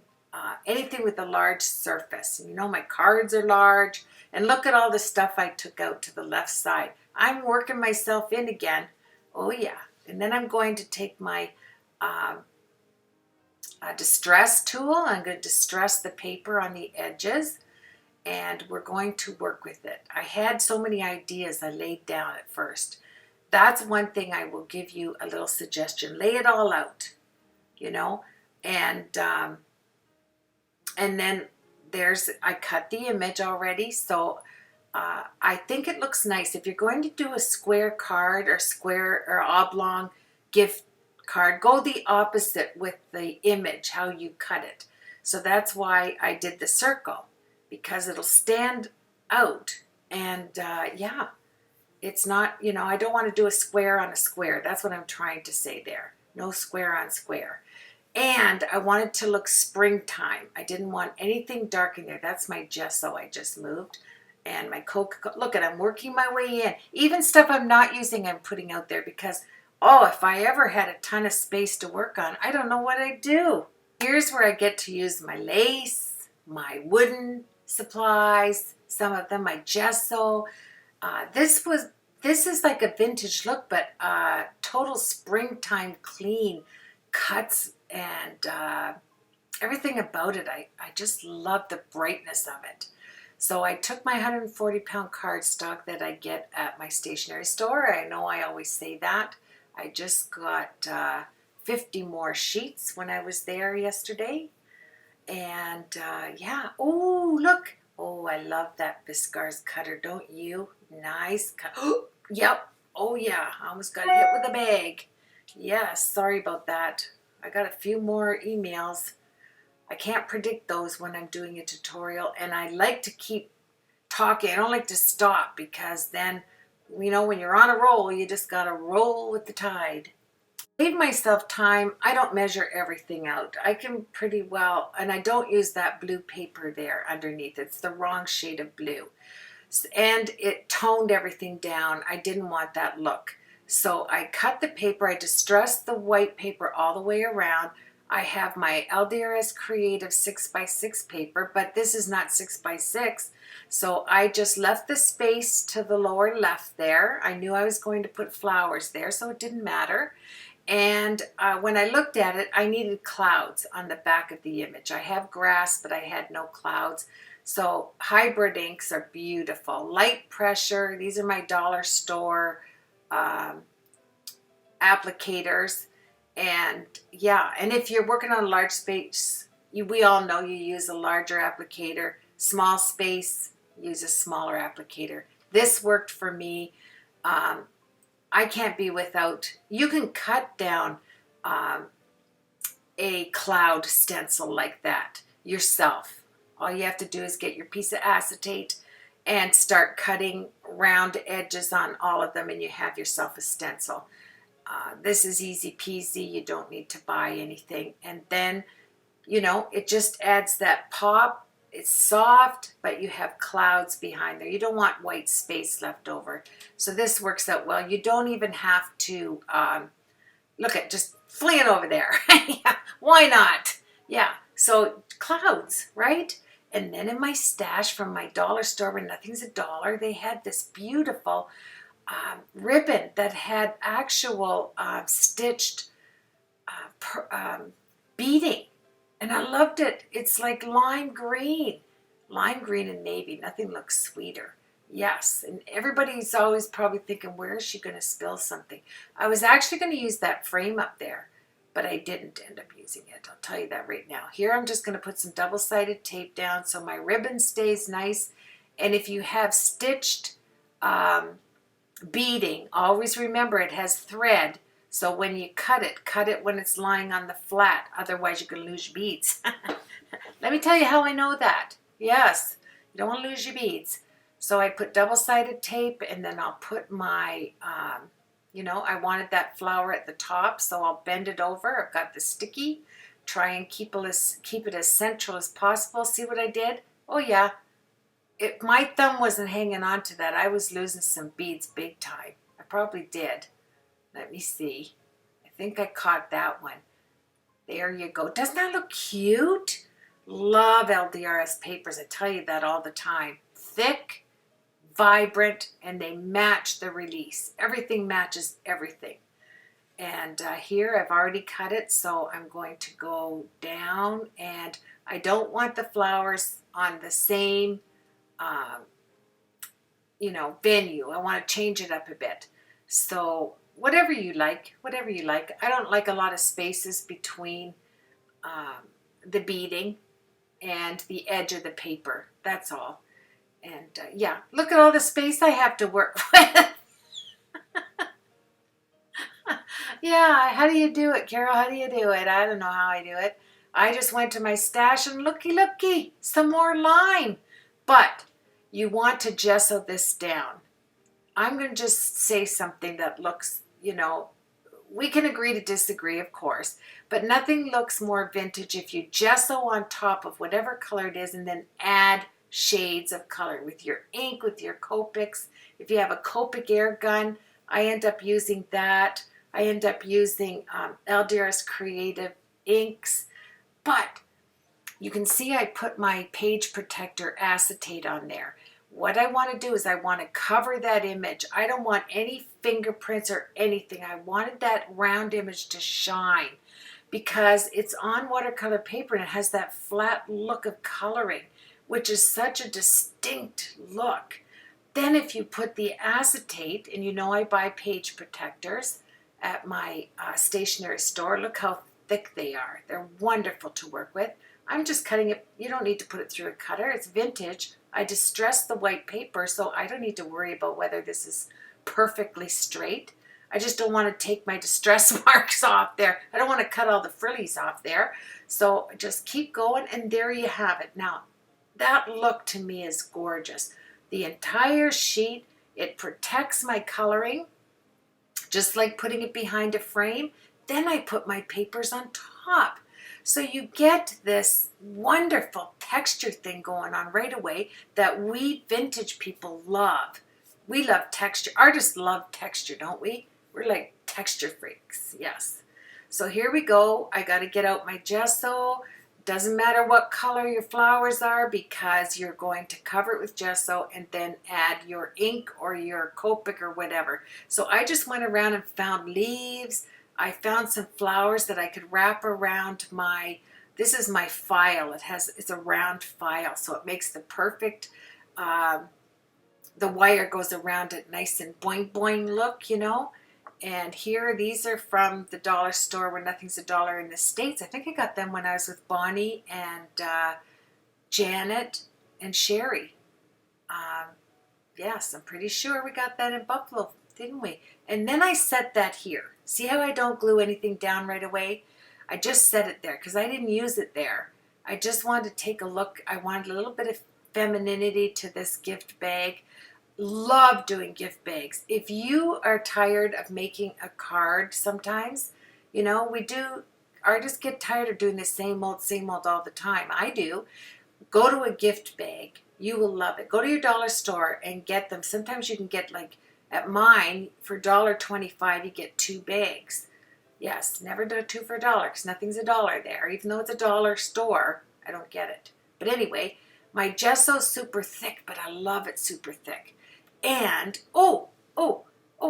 anything with a large surface. You know, my cards are large. And look at all the stuff I took out to the left side. I'm working myself in again. Oh yeah. And then I'm going to take my distress tool. I'm going to distress the paper on the edges. and we're going to work with it. I had so many ideas I laid down at first. That's one thing I will give you a little suggestion. Lay it all out, you know, and then I cut the image already, so I think it looks nice. If you're going to do a square card or square or oblong gift card, go the opposite with the image, how you cut it. So that's why I did the circle, because it'll stand out. And yeah, it's not, you know, I don't want to do a square on a square. That's what I'm trying to say there. No square on square. And I wanted to look springtime. I didn't want anything dark in there. That's my gesso I just moved. And my Coca-Cola. Look at, I'm working my way in. Even stuff I'm not using, I'm putting out there because, oh, if I ever had a ton of space to work on, I don't know what I'd do. Here's where I get to use my lace, my wooden supplies, some of them, my gesso. This is like a vintage look, but total springtime clean cuts and everything about it. I just love the brightness of it. So I took my 140-pound cardstock that I get at my stationery store. I know I always say that. I just got 50 more sheets when I was there yesterday. And yeah, oh, look. Oh, I love that Biscar's cutter, don't you? Nice cut. Oh, yep. Oh, yeah. I almost got hit with a bag. Yes, sorry about that. I got a few more emails. I can't predict those when I'm doing a tutorial, and I like to keep talking. I don't like to stop because then, you know, when you're on a roll, you just got to roll with the tide. Save myself time. I don't measure everything out. I can pretty well, and I don't use that blue paper there underneath. It's the wrong shade of blue. And it toned everything down. I didn't want that look. So I cut the paper. I distressed the white paper all the way around. I have my LDRS Creative 6x6 paper, but this is not 6x6. So I just left the space to the lower left there. I knew I was going to put flowers there, so it didn't matter. And when I looked at it, I needed clouds on the back of the image. I have grass, but I had no clouds. So hybrid inks are beautiful. Light pressure. These are my dollar store applicators. And yeah, and if you're working on a large space, we all know you use a larger applicator. Small space, use a smaller applicator. This worked for me. I can't be without, you can cut down a cloud stencil like that yourself. All you have to do is get your piece of acetate and start cutting round edges on all of them, and you have yourself a stencil. This is easy peasy. You don't need to buy anything. And then, you know, it just adds that pop. It's soft, but you have clouds behind there. You don't want white space left over. So this works out well. You don't even have to, look at, just fling it over there. Yeah, why not? Yeah, so clouds, right? And then in my stash from my dollar store, where nothing's a dollar, they had this beautiful ribbon that had actual stitched beading, and I loved it. It's like lime green and navy. Nothing looks sweeter. Yes, and everybody's always probably thinking, where is she going to spill something? I was actually going to use that frame up there, but I didn't end up using it. I'll tell you that right now. Here I'm just going to put some double-sided tape down so my ribbon stays nice. And if you have stitched beading, always remember it has thread, so when you cut it when it's lying on the flat, otherwise you're going to lose your beads. Let me tell you how I know that. Yes, you don't want to lose your beads. So I put double-sided tape, and then I'll put my you know, I wanted that flower at the top, so I'll bend it over. I've got the sticky, try and keep it as central as possible. See what I did? Oh yeah, my thumb wasn't hanging on to that. I was losing some beads big time. I probably did. Let me see. I think I caught that one. There you go. Doesn't that look cute? Love LDRS papers. I tell you that all the time. Thick, vibrant, and they match the release. Everything matches everything. And here I've already cut it, so I'm going to go down, and I don't want the flowers on the same you know, venue. I want to change it up a bit. So whatever you like, whatever you like. I don't like a lot of spaces between the beading and the edge of the paper. That's all. And yeah, look at all the space I have to work with. Yeah, how do you do it, Carol? How do you do it? I don't know how I do it. I just went to my stash and looky, some more lime. But you want to gesso this down. I'm going to just say something that looks, you know, we can agree to disagree, of course, but nothing looks more vintage if you gesso on top of whatever color it is and then add shades of color with your ink, with your Copics. If you have a Copic air gun, I end up using that. I end up using LDRS Creative inks, but you can see I put my page protector acetate on there. What I want to do is I want to cover that image. I don't want any fingerprints or anything. I wanted that round image to shine because it's on watercolor paper and it has that flat look of coloring, which is such a distinct look. Then if you put the acetate, and you know I buy page protectors at my stationery store, look how thick they are. They're wonderful to work with. I'm just cutting it. You don't need to put it through a cutter. It's vintage. I distressed the white paper, so I don't need to worry about whether this is perfectly straight. I just don't want to take my distress marks off there. I don't want to cut all the frillies off there. So just keep going, and there you have it. Now, that look to me is gorgeous. The entire sheet, it protects my coloring, just like putting it behind a frame. Then I put my papers on top. So you get this wonderful texture thing going on right away that we vintage people love. We love texture. Artists love texture, don't we? We're like texture freaks, yes. So here we go. I got to get out my gesso. Doesn't matter what color your flowers are because you're going to cover it with gesso and then add your ink or your Copic or whatever. So I just went around and found leaves. I found some flowers that I could wrap around my, this is my file. It's a round file, so it makes the perfect, the wire goes around it nice and boing boing look, you know. And here, these are from the dollar store where nothing's a dollar in the States. I think I got them when I was with Bonnie and Janet and Sherry. Yes, I'm pretty sure we got that in Buffalo, didn't we? And then I set that here. See how I don't glue anything down right away? I just set it there because I didn't use it there. I just wanted to take a look. I wanted a little bit of femininity to this gift bag. Love doing gift bags. If you are tired of making a card sometimes, you know, artists get tired of doing the same old all the time. I do. Go to a gift bag. You will love it. Go to your dollar store and get them. Sometimes you can get, like at mine, for $1.25 you get 2 bags. Yes, never do 2 for $1 because nothing's a dollar there. Even though it's a dollar store, I don't get it. But anyway, my gesso's super thick, but I love it super thick. And, oh,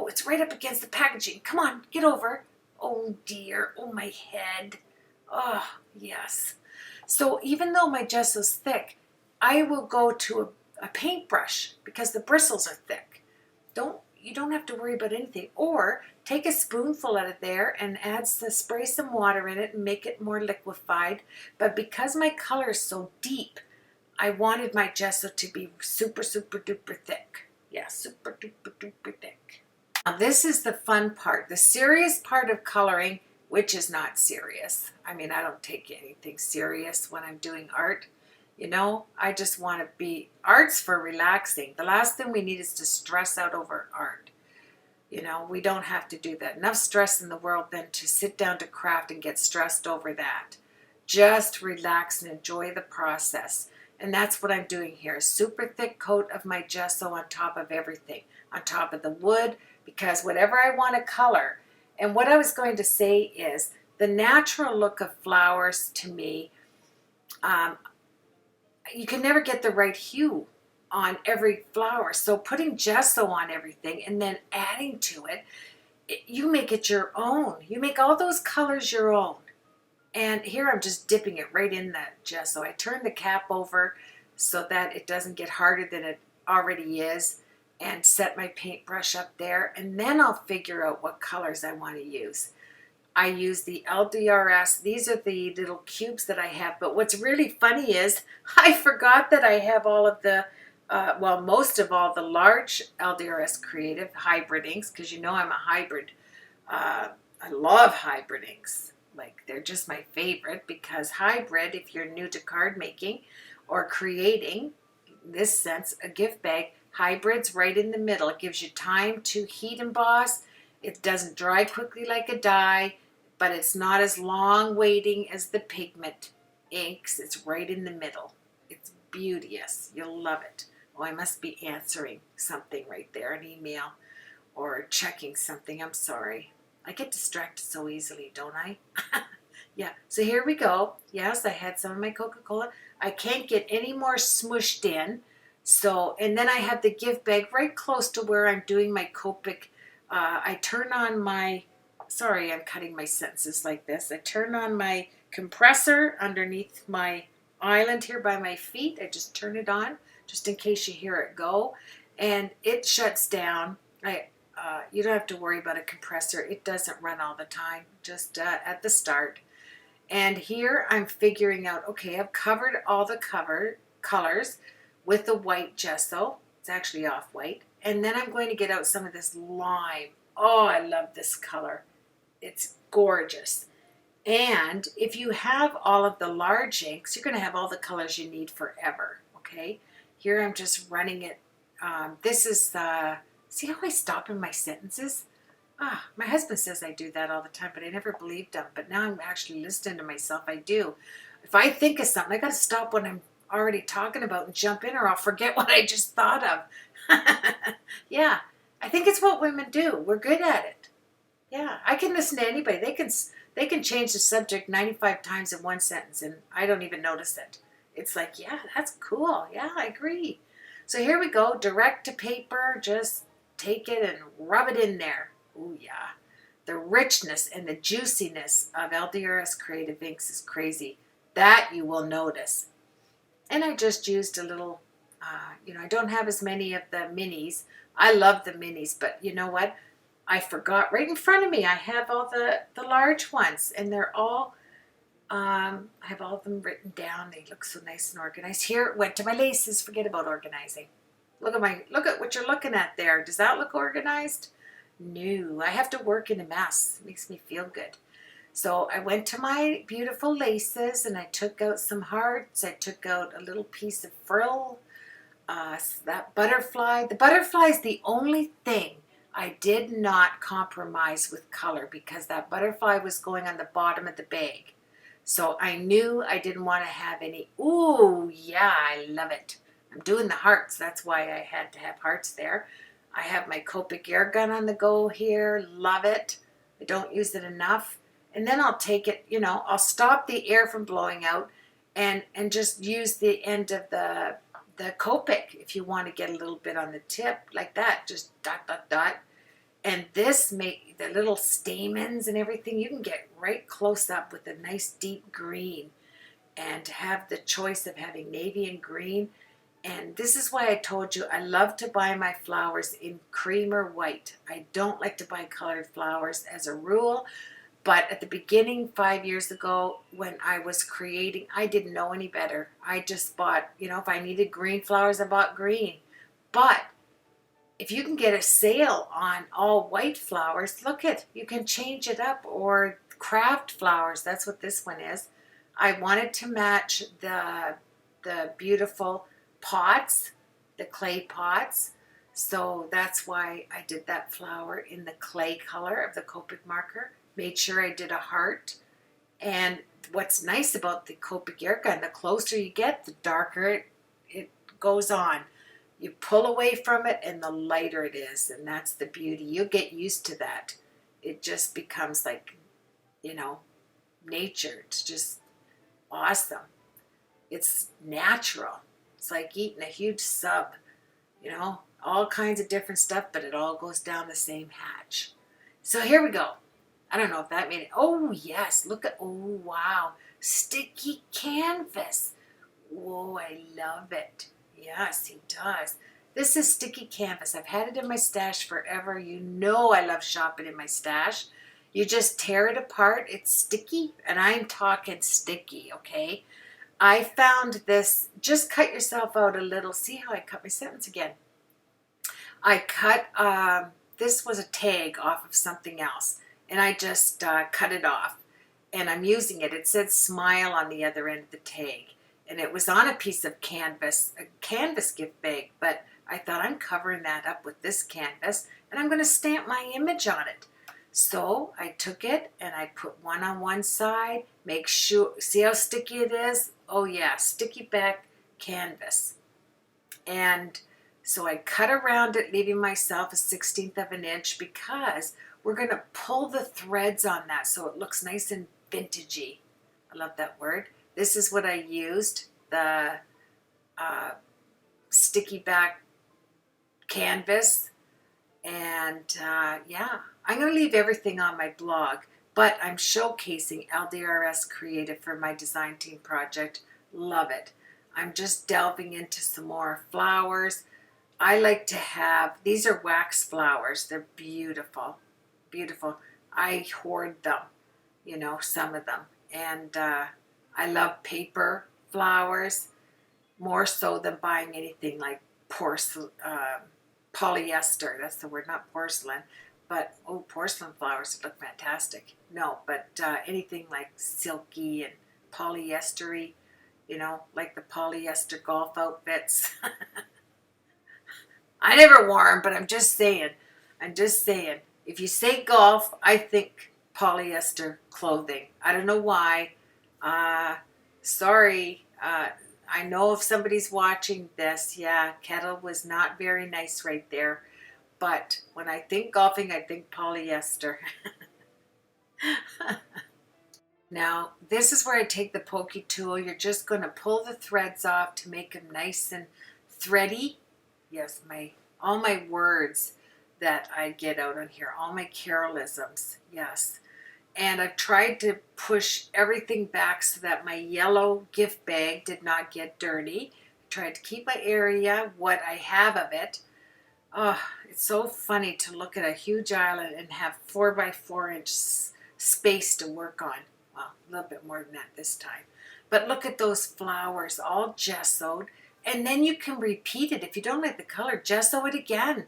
it's right up against the packaging. Come on, get over. Oh dear, oh my head. Oh, yes. So even though my gesso's thick, I will go to a paintbrush because the bristles are thick. You don't have to worry about anything. Or take a spoonful out of there and spray some water in it and make it more liquefied. But because my color is so deep, I wanted my gesso to be super, super duper thick. Yeah, super duper duper thick. Now this is the fun part. The serious part of coloring, which is not serious. I mean, I don't take anything serious when I'm doing art. You know, I just want to be, art's for relaxing. The last thing we need is to stress out over art. You know, we don't have to do that. Enough stress in the world than to sit down to craft and get stressed over that. Just relax and enjoy the process. And that's what I'm doing here. A super thick coat of my gesso on top of everything. On top of the wood, because whatever I want to color. And what I was going to say is, the natural look of flowers to me, you can never get the right hue on every flower. So putting gesso on everything and then adding to it, you make it your own. You make all those colors your own. And here I'm just dipping it right in that gesso. I turn the cap over so that it doesn't get harder than it already is, and set my paintbrush up there, and then I'll figure out what colors I want to use. I use the LDRS. These are the little cubes that I have, but what's really funny is I forgot that I have all of the well, most of all the large LDRS Creative hybrid inks, because you know I'm a hybrid. I love hybrid inks. Like, they're just my favorite, because hybrid, if you're new to card making or creating, in this sense, a gift bag, hybrid's right in the middle. It gives you time to heat emboss. It doesn't dry quickly like a dye, but it's not as long waiting as the pigment inks. It's right in the middle. It's beauteous. You'll love it. Oh, I must be answering something right there, an email or checking something. I'm sorry. I get distracted so easily, don't I? Yeah, so here we go. Yes, I had some of my Coca-Cola. I can't get any more smushed in. So, and then I have the gift bag right close to where I'm doing my Copic. I turn on my, sorry, I'm cutting my sentences like this. I turn on my compressor underneath my island here by my feet. I just turn it on just in case you hear it go. And it shuts down. You don't have to worry about a compressor. It doesn't run all the time, just at the start. And here I'm figuring out, okay, I've covered all the colors with the white gesso. It's actually off-white. And then I'm going to get out some of this lime. Oh, I love this color. It's gorgeous. And if you have all of the large inks, you're going to have all the colors you need forever, okay? Here I'm just running it. This is the... See how I stop in my sentences? My husband says I do that all the time, but I never believed him. But now I'm actually listening to myself. I do. If I think of something, I got to stop when I'm already talking about and jump in, or I'll forget what I just thought of. Yeah, I think it's what women do. We're good at it. Yeah, I can listen to anybody. They can change the subject 95 times in one sentence, and I don't even notice it. It's like, yeah, that's cool. Yeah, I agree. So here we go. Direct to paper. Just take it and rub it in there. Oh, yeah. The richness and the juiciness of LDRS Creative Inks is crazy. That you will notice. And I just used a little, I don't have as many of the minis. I love the minis, but you know what? I forgot right in front of me. I have all the large ones, and they're all, I have all of them written down. They look so nice and organized. Here it went to my laces. Forget about organizing. Look at what you're looking at there. Does that look organized? No, I have to work in a mess. It makes me feel good. So I went to my beautiful laces, and I took out some hearts. I took out a little piece of frill, that butterfly. The butterfly is the only thing I did not compromise with color, because that butterfly was going on the bottom of the bag. So I knew I didn't want to have any. Ooh, yeah, I love it. I'm doing the hearts. That's why I had to have hearts there. I have my Copic air gun on the go here. Love it. I don't use it enough. And then I'll take it, I'll stop the air from blowing out and just use the end of the Copic if you want to get a little bit on the tip like that. Just dot, dot, dot. And this the little stamens and everything, you can get right close up with a nice deep green, and have the choice of having navy and green. And this is why I told you I love to buy my flowers in cream or white. I don't like to buy colored flowers as a rule. But at the beginning, 5 years ago, when I was creating, I didn't know any better. I just bought, if I needed green flowers, I bought green. But if you can get a sale on all white flowers, you can change it up, or craft flowers. That's what this one is. I wanted to match the beautiful pots, the clay pots. So that's why I did that flower in the clay color of the Copic marker. Made sure I did a heart. And what's nice about the Copic air gun, the closer you get, the darker it goes on. You pull away from it and the lighter it is, and that's the beauty. You'll get used to that. It just becomes like, nature. It's just awesome. It's natural. It's like eating a huge sub, all kinds of different stuff, but it all goes down the same hatch. So here we go. I don't know if that made it. Oh, yes. Oh, wow. Sticky canvas. Oh, I love it. Yes, he does. This is sticky canvas. I've had it in my stash forever. You know I love shopping in my stash. You just tear it apart. It's sticky, and I'm talking sticky, okay? I found this. Just cut yourself out a little. See how I cut my sentence again? I cut, this was a tag off of something else, and I just cut it off, and I'm using it. It said smile on the other end of the tag, and it was on a piece of canvas, a canvas gift bag, but I thought I'm covering that up with this canvas, and I'm going to stamp my image on it. So I took it, and I put one on one side, make sure, see how sticky it is? Oh yeah, sticky back canvas. And so I cut around it, leaving myself a 1/16 of an inch because we're going to pull the threads on that so it looks nice and vintagey. I love that word. This is what I used, the sticky back canvas. And yeah, I'm going to leave everything on my blog, but I'm showcasing LDRS Creative for my design team project. Love it. I'm just delving into some more flowers. I like to have, these are wax flowers. They're beautiful, beautiful. I hoard them, you know, some of them. And I love paper flowers more so than buying anything like porcelain, polyester. That's the word, not porcelain. But, oh, porcelain flowers look fantastic. No, but anything like silky and polyestery, you know, like the polyester golf outfits. I never wore them, but I'm just saying. I'm just saying. If you say golf, I think polyester clothing. I don't know why. Sorry. I know if somebody's watching this, yeah, Kettle was not very nice right there. But when I think golfing, I think polyester. Now, this is where I take the pokey tool. You're just going to pull the threads off to make them nice and thready. Yes, all my words that I get out on here, all my Carolisms, yes. And I've tried to push everything back so that my yellow gift bag did not get dirty. I tried to keep my area, what I have of it. Oh, it's so funny to look at a huge island and have 4x4 inch space to work on. Well, a little bit more than that this time. But look at those flowers, all gessoed. And then you can repeat it. If you don't like the color, gesso it again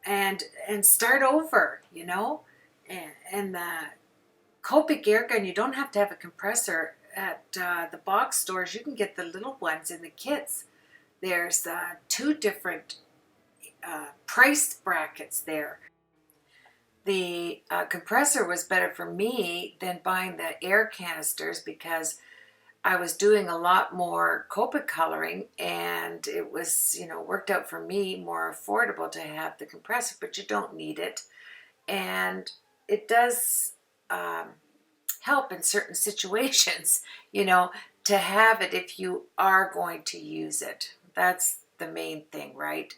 and start over, you know. And the Copic air gun, you don't have to have a compressor. At the box stores, you can get the little ones in the kits. There's 2 different price brackets there. The compressor was better for me than buying the air canisters because I was doing a lot more Copic coloring, and it was, you know, worked out for me more affordable to have the compressor, but you don't need it. And it does help in certain situations, you know, to have it if you are going to use it. That's the main thing, right?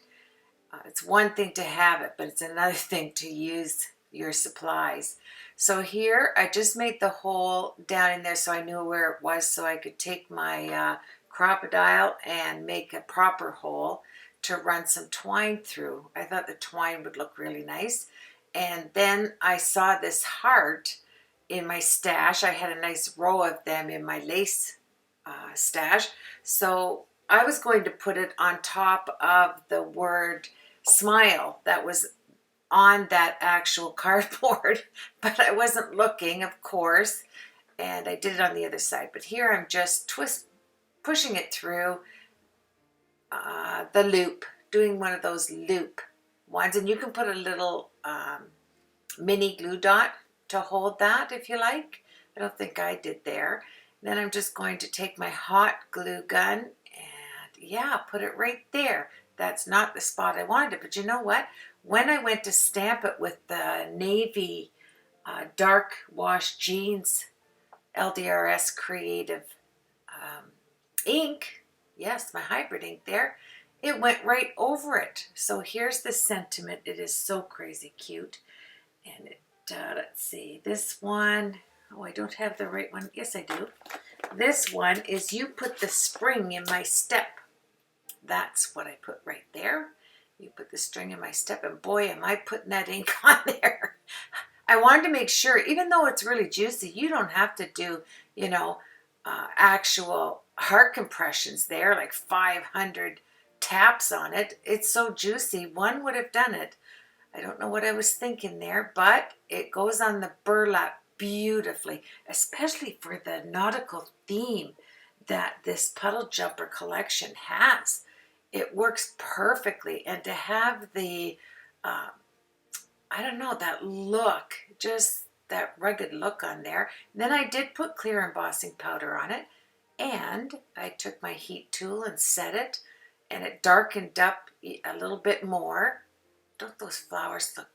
It's one thing to have it, but it's another thing to use your supplies. So here I just made the hole down in there so I knew where it was, so I could take my crocodile and make a proper hole to run some twine through. I thought the twine would look really nice. And then I saw this heart in my stash. I had a nice row of them in my lace stash. So I was going to put it on top of the word smile that was on that actual cardboard, but I wasn't looking, of course, and I did it on the other side. But here I'm just pushing it through the loop, doing one of those loop ones, and you can put a little mini glue dot to hold that if you like. I don't think I did there. Then I'm just going to take my hot glue gun and yeah, put it right there. That's not the spot I wanted it, but you know what? When I went to stamp it with the navy dark wash jeans LDRS Creative ink, yes, my hybrid ink there, it went right over it. So here's the sentiment. It is so crazy cute. And it, let's see, this one, oh, I don't have the right one. Yes, I do. This one is You Put the Spring in My Step. That's what I put right there. You put the string in my step, and boy, am I putting that ink on there. I wanted to make sure, even though it's really juicy, you don't have to do, you know, actual heart compressions there, like 500 taps on it. It's so juicy. One would have done it. I don't know what I was thinking there, but it goes on the burlap beautifully, especially for the nautical theme that this puddle jumper collection has. It works perfectly, and to have the I don't know, that look, just that rugged look on there. And then I did put clear embossing powder on it, and I took my heat tool and set it, and it darkened up a little bit more. Don't those flowers look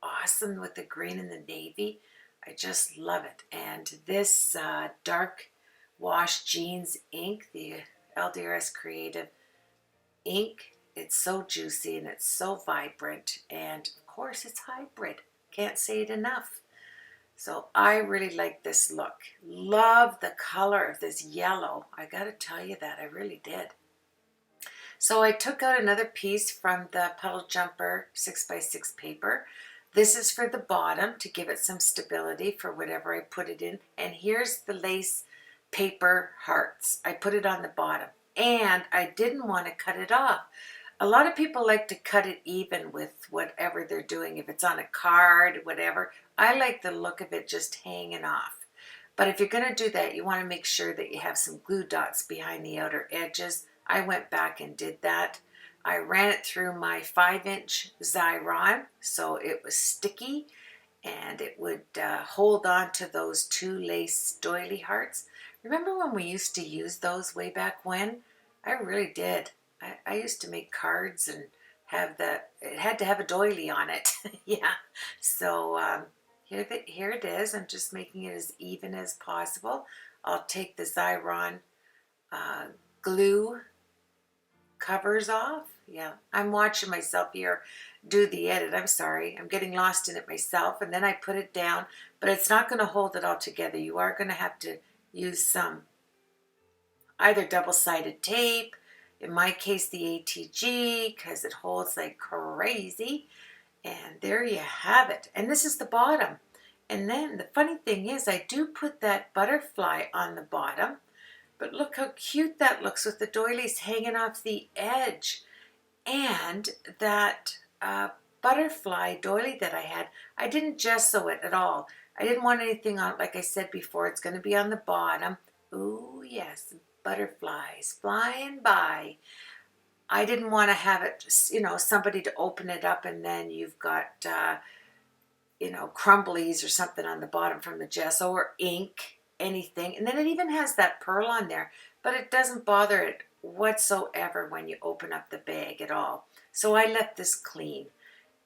awesome with the green and the navy? I just love it. And this dark wash jeans ink, the LDRS Creative ink, it's so juicy and it's so vibrant, and of course it's hybrid. Can't say it enough. So I really like this look. Love the color of this yellow. I gotta tell you that, I really did. So I took out another piece from the Puddle Jumper 6x6 paper. This is for the bottom to give it some stability for whatever I put it in. And here's the lace paper hearts. I put it on the bottom, and I didn't want to cut it off. A lot of people like to cut it even with whatever they're doing. If it's on a card, whatever. I like the look of it just hanging off. But if you're going to do that, you want to make sure that you have some glue dots behind the outer edges. I went back and did that. I ran it through my 5-inch Xyron, so it was sticky, and it would hold on to those 2 lace doily hearts. Remember when we used to use those way back when? I really did. I used to make cards and have it had to have a doily on it. Yeah, so here it is. I'm just making it as even as possible. I'll take the Xyron glue covers off. Yeah, I'm watching myself here do the edit. I'm sorry. I'm getting lost in it myself. And then I put it down, but it's not going to hold it all together. You are going to have to use some either double-sided tape, in my case the ATG, because it holds like crazy. And there you have it. And this is the bottom. And then the funny thing is, I do put that butterfly on the bottom, but look how cute that looks with the doilies hanging off the edge. And that butterfly doily that I had, I didn't gesso it at all. I didn't want anything on it. Like I said before, it's going to be on the bottom. Ooh, yes, butterflies flying by. I didn't want to have it, you know, somebody to open it up and then you've got, you know, crumblies or something on the bottom from the gesso, or ink, anything. And then it even has that pearl on there, but it doesn't bother it whatsoever when you open up the bag at all. So I left this clean.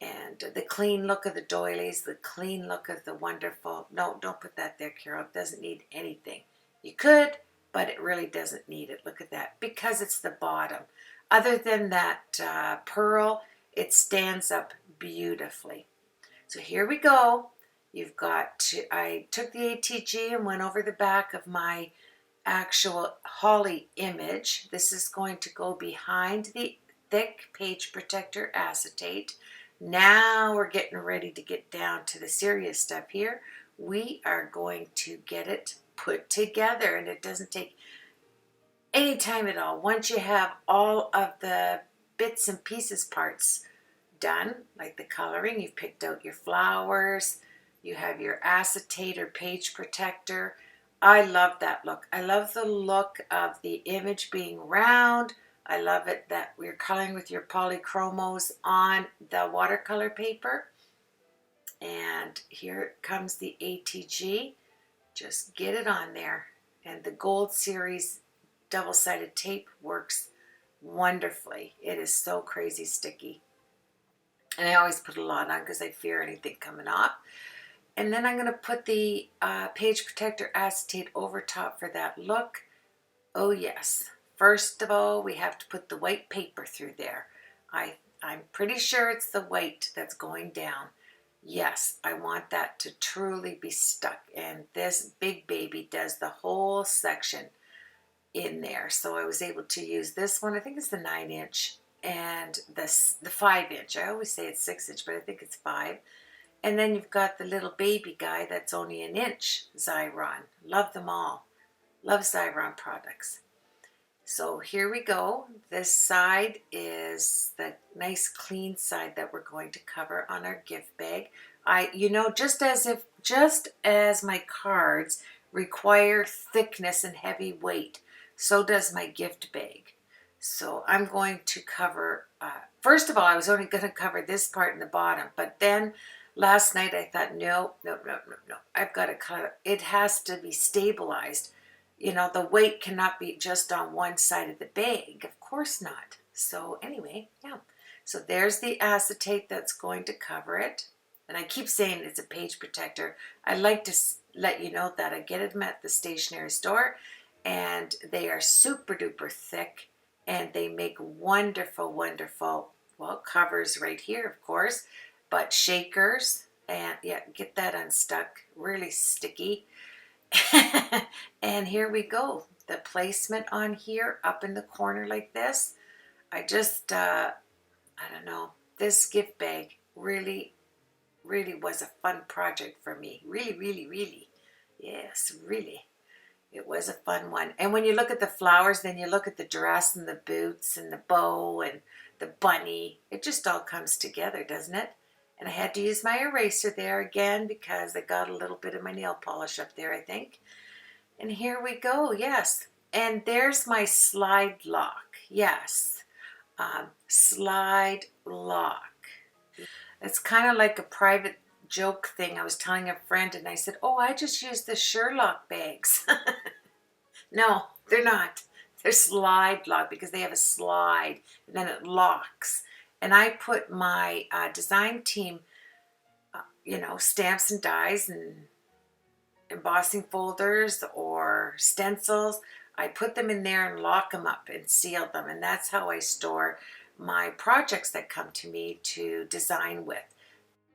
And the clean look of the doilies, the clean look of the wonderful, no, don't put that there, Carol. It doesn't need anything. You could, but it really doesn't need it. Look at that, because it's the bottom. Other than that pearl, it stands up beautifully. So here we go. You've got, I took the ATG and went over the back of my actual holly image. This is going to go behind the thick page protector acetate. Now we're getting ready to get down to the serious stuff here. We are going to get it put together, and it doesn't take any time at all. Once you have all of the bits and pieces parts done, like the coloring, you've picked out your flowers, you have your acetate or page protector. I love that look. I love the look of the image being round. I love it that we're coloring with your polychromos on the watercolor paper. And here comes the ATG. Just get it on there. And the Gold Series double-sided tape works wonderfully. It is so crazy sticky. And I always put a lot on because I fear anything coming off. And then I'm going to put the page protector acetate over top for that look. Oh yes. First of all, we have to put the white paper through there. I'm pretty sure it's the white that's going down. Yes, I want that to truly be stuck, and this big baby does the whole section in there. So I was able to use this one. I think it's the 9-inch and the 5-inch. I always say it's 6-inch, but I think it's 5. And then you've got the little baby guy that's only an inch, Xyron. Love them all. Love Xyron products. So here we go. This side is the nice clean side that we're going to cover on our gift bag. Just as my cards require thickness and heavy weight, so does my gift bag. So I'm going to cover, first of all, I was only going to cover this part in the bottom, but then last night I thought, no, I've got to cut it. It has to be stabilized. You know, the weight cannot be just on one side of the bag. Of course not. So anyway, yeah. So there's the acetate that's going to cover it. And I keep saying it's a page protector. I like to let you know that I get them at the stationery store, and they are super duper thick, and they make wonderful, wonderful, well, covers right here, of course, but shakers. And yeah, get that unstuck. Really sticky. And here we go. The placement on here, up in the corner like this. I don't know. This gift bag really was a fun project for me. Really. Yes, really. It was a fun one. And when you look at the flowers, then you look at the dress and the boots and the bow and the bunny. It just all comes together, doesn't it? And I had to use my eraser there again because I got a little bit of my nail polish up there, I think. And here we go, yes. And there's my slide lock, yes. Slide lock. It's kind of like a private joke thing. I was telling a friend and I said, oh, I just use the Sherlock bags. No, they're not. They're slide lock because they have a slide and then it locks. And I put my design team, stamps and dies and embossing folders or stencils. I put them in there and lock them up and seal them. And that's how I store my projects that come to me to design with.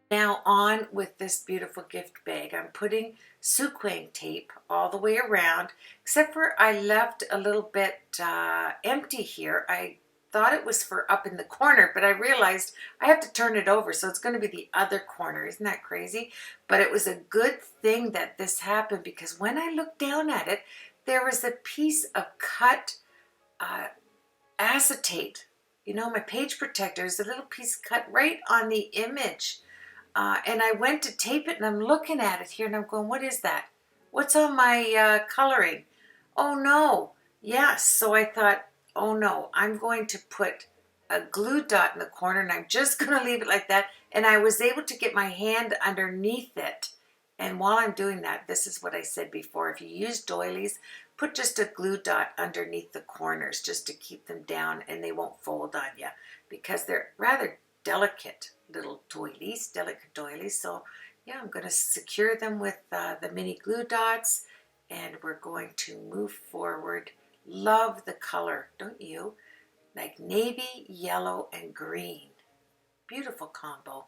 Now on with this beautiful gift bag. I'm putting sequin tape all the way around, except for I left a little bit empty here. I thought it was for up in the corner, but I realized I have to turn it over, so it's going to be the other corner. Isn't that crazy? But it was a good thing that this happened, because when I looked down at it, there was a piece of cut acetate. You know, my page protector is a little piece cut right on the image. And I went to tape it, and I'm looking at it here, and I'm going, what is that? What's on my coloring? Oh, no. Yes. So I thought, oh, no, I'm going to put a glue dot in the corner, and I'm just going to leave it like that. And I was able to get my hand underneath it. And while I'm doing that, this is what I said before. If you use doilies, put just a glue dot underneath the corners just to keep them down, and they won't fold on you, because they're rather delicate little doilies, delicate doilies. So yeah, I'm going to secure them with the mini glue dots, and we're going to move forward. Love the color, don't you? Like navy, yellow, and green. Beautiful combo.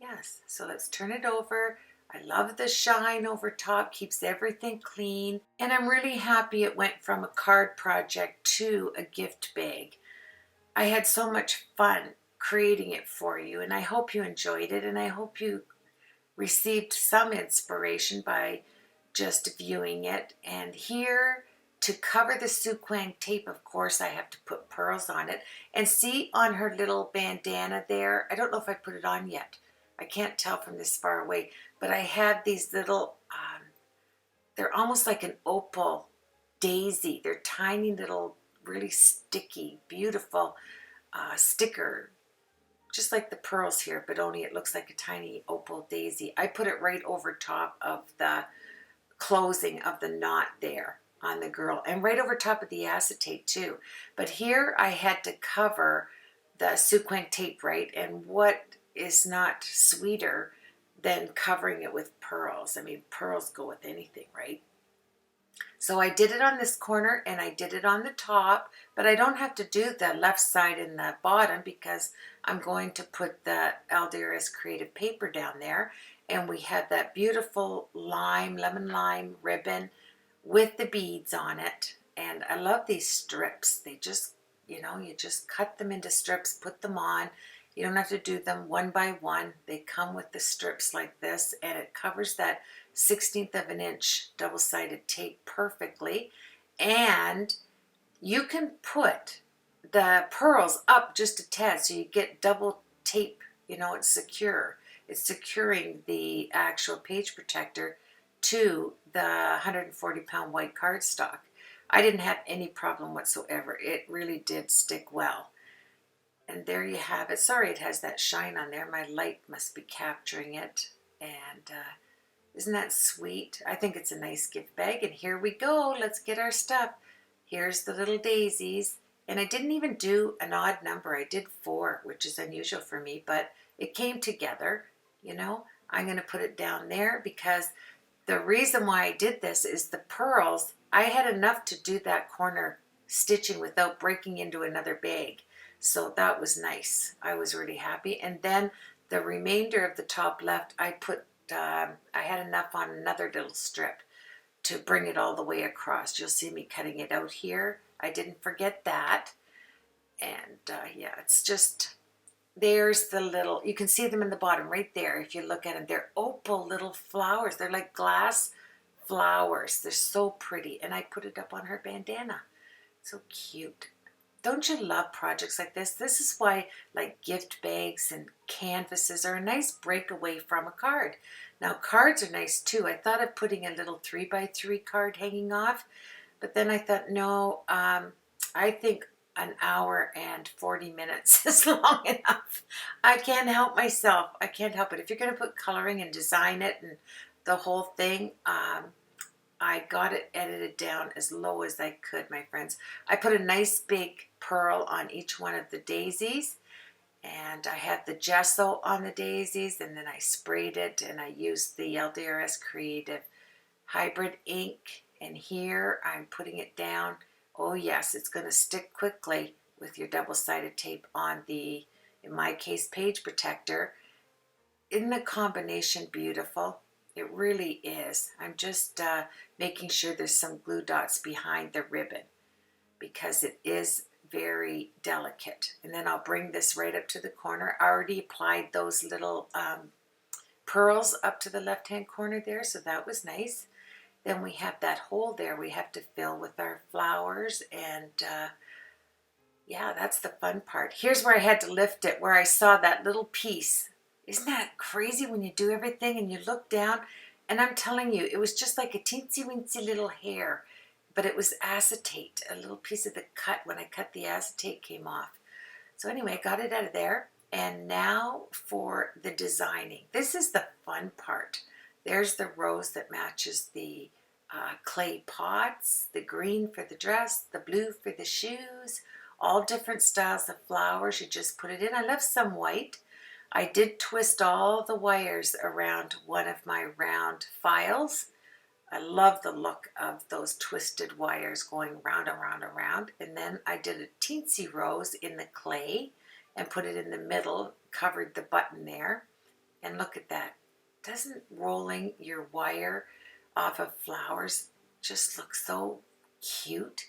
Yes, so let's turn it over. I love the shine over top, keeps everything clean. And I'm really happy it went from a card project to a gift bag. I had so much fun creating it for you, and I hope you enjoyed it, and I hope you received some inspiration by just viewing it. And here, to cover the sequin tape, of course, I have to put pearls on it. And see on her little bandana there, I don't know if I put it on yet. I can't tell from this far away, but I had these little, they're almost like an opal daisy. They're tiny little, really sticky, beautiful sticker, just like the pearls here, but only it looks like a tiny opal daisy. I put it right over top of the closing of the knot there on the girl, and right over top of the acetate too. But here I had to cover the sequin tape, right? And what is not sweeter than covering it with pearls? I mean, pearls go with anything, right? So I did it on this corner and I did it on the top, but I don't have to do the left side and the bottom because I'm going to put the LDRS creative paper down there. And we have that beautiful lemon lime ribbon with the beads on it. And I love these strips. They just, you know, you just cut them into strips, put them on. You don't have to do them one by one. They come with the strips like this, and it covers that 1/16 of an inch double-sided tape perfectly. And you can put the pearls up just a tad so you get double tape. You know, it's secure. It's securing the actual page protector to the 140-pound white cardstock. I didn't have any problem whatsoever. It really did stick well. And there you have it. Sorry it has that shine on there. My light must be capturing it. And isn't that sweet? I think it's a nice gift bag. And here we go. Let's get our stuff. Here's the little daisies. And I didn't even do an odd number. I did 4, which is unusual for me. But it came together, you know. I'm going to put it down there because the reason why I did this is the pearls. I had enough to do that corner stitching without breaking into another bag. So that was nice. I was really happy. And then the remainder of the top left, I had enough on another little strip to bring it all the way across. You'll see me cutting it out here. I didn't forget that. And yeah, it's just, there's the little, you can see them in the bottom right there if you look at them. They're opal little flowers. They're like glass flowers. They're so pretty. And I put it up on her bandana. So cute. Don't you love projects like this? This is why like gift bags and canvases are a nice breakaway from a card. Now cards are nice too. I thought of putting a little 3x3 card hanging off, but then I thought, no, I think an hour and 40 minutes is long enough. I can't help myself. I can't help it. If you're going to put coloring and design it and the whole thing, I got it edited down as low as I could, my friends. I put a nice big pearl on each one of the daisies, and I had the gesso on the daisies, and then I sprayed it, and I used the LDRS Creative Hybrid ink, and here I'm putting it down. Oh yes, it's going to stick quickly with your double-sided tape on the, in my case, page protector. Isn't the combination beautiful? It really is. I'm just making sure there's some glue dots behind the ribbon because it is very delicate. And then I'll bring this right up to the corner. I already applied those little pearls up to the left-hand corner there, so that was nice. Then we have that hole there we have to fill with our flowers, and yeah, that's the fun part. Here's where I had to lift it, where I saw that little piece. Isn't that crazy when you do everything and you look down? And I'm telling you, it was just like a teensy-weensy little hair, but it was acetate. A little piece of the cut, when I cut the acetate, came off. So anyway, I got it out of there. And now for the designing. This is the fun part. There's the rose that matches the clay pots, the green for the dress, the blue for the shoes, all different styles of flowers. You just put it in. I left some white. I did twist all the wires around one of my round files. I love the look of those twisted wires going round and round and round. And then I did a teensy rose in the clay and put it in the middle, covered the button there. And look at that. Doesn't rolling your wire off of flowers just look so cute?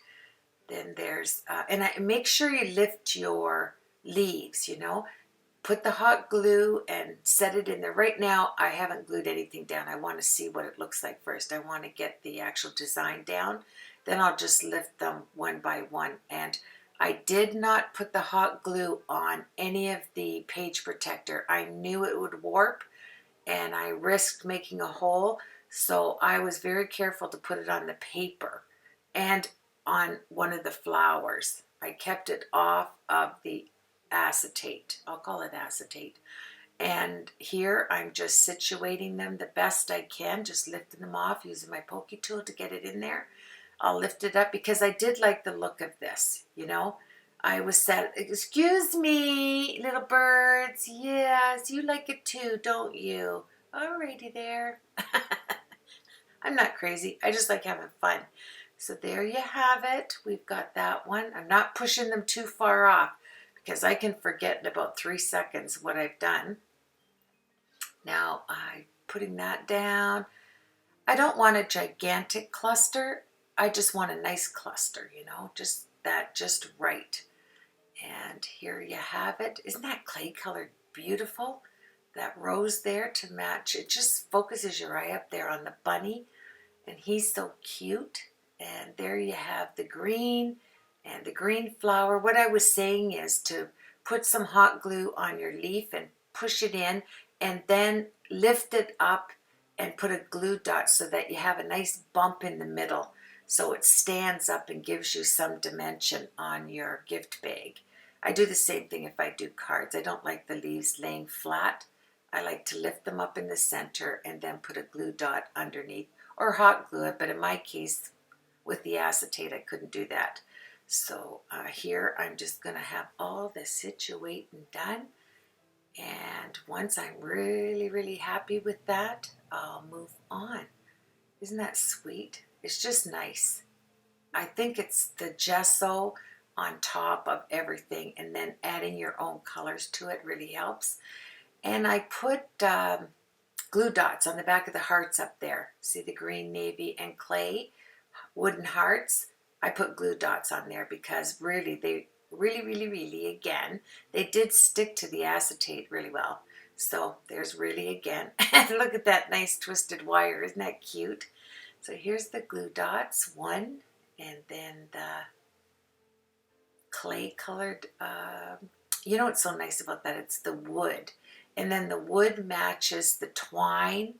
Then there's, and make sure you lift your leaves, you know. Put the hot glue and set it in there. Right now, I haven't glued anything down. I want to see what it looks like first. I want to get the actual design down. Then I'll just lift them one by one. And I did not put the hot glue on any of the page protector. I knew it would warp, and I risked making a hole. So I was very careful to put it on the paper and on one of the flowers. I kept it off of the acetate. I'll call it acetate. And here I'm just situating them the best I can, just lifting them off using my pokey tool to get it in there. I'll lift it up because I did like the look of this, you know. I was said, excuse me, little birds. Yes, you like it too, don't you? Alrighty there. I'm not crazy. I just like having fun. So there you have it. We've got that one. I'm not pushing them too far off because I can forget in about 3 seconds what I've done. Now I'm putting that down. I don't want a gigantic cluster. I just want a nice cluster, you know, just right. And here you have it. Isn't that clay colored beautiful? That rose there to match. It just focuses your eye up there on the bunny. And he's so cute. And there you have the green and the green flower. What I was saying is to put some hot glue on your leaf and push it in and then lift it up and put a glue dot so that you have a nice bump in the middle so it stands up and gives you some dimension on your gift bag. I do the same thing if I do cards. I don't like the leaves laying flat. I like to lift them up in the center and then put a glue dot underneath or hot glue it, but in my case with the acetate I couldn't do that. So here I'm just going to have all this situating done, and once I'm really happy with that, I'll move on. Isn't that sweet? It's just nice. I think it's the gesso on top of everything and then adding your own colors to it really helps. And I put glue dots on the back of the hearts up there. See the green, navy, and clay wooden hearts? I put glue dots on there because really they really again, they did stick to the acetate really well. So there's really again. And look at that nice twisted wire. Isn't that cute? So here's the glue dots, one, and then the clay colored, you know what's so nice about that? It's the wood. And then the wood matches the twine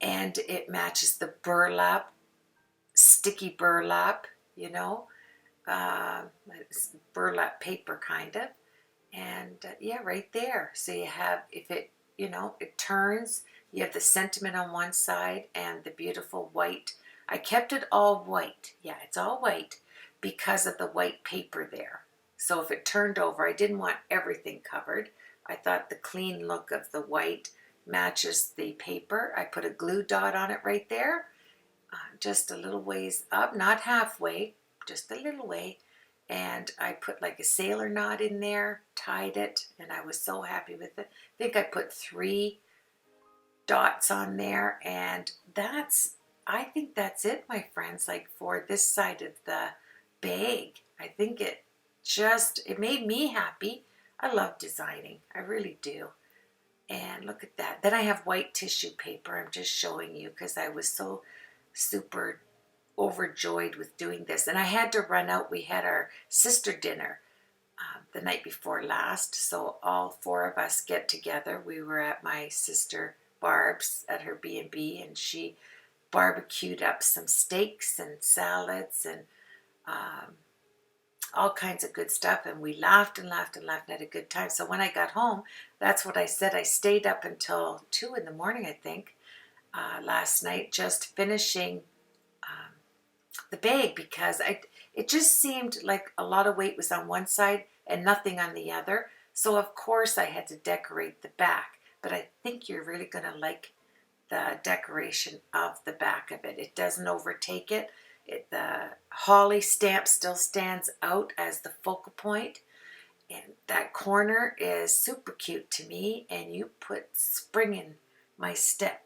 and it matches the burlap, sticky burlap, you know, burlap paper kind of. And yeah, right there. So you have, if it, you know, it turns, you have the sentiment on one side and the beautiful white. I kept it all white. Yeah, it's all white because of the white paper there. So if it turned over, I didn't want everything covered. I thought the clean look of the white matches the paper. I put a glue dot on it right there, just a little ways up, not halfway, just a little way. And I put like a sailor knot in there, tied it, and I was so happy with it. I think I put 3 dots on there, and I think that's it, my friends, like for this side of the bag. I think it made me happy. I love designing, I really do. And look at that. Then I have white tissue paper. I'm just showing you because I was so super overjoyed with doing this. And I had to run out. We had our sister dinner the night before last. So all 4 of us get together. We were at my sister Barb's at her B&B, and she barbecued up some steaks and salads and all kinds of good stuff, and we laughed and had a good time. So when I got home, that's what I said. I stayed up until 2 in the morning, I think, last night, just finishing the bag because it just seemed like a lot of weight was on one side and nothing on the other. So of course I had to decorate the back, but I think you're really going to like the decoration of the back of it. It doesn't overtake it. The holly stamp still stands out as the focal point, and that corner is super cute to me. And you put spring in my step.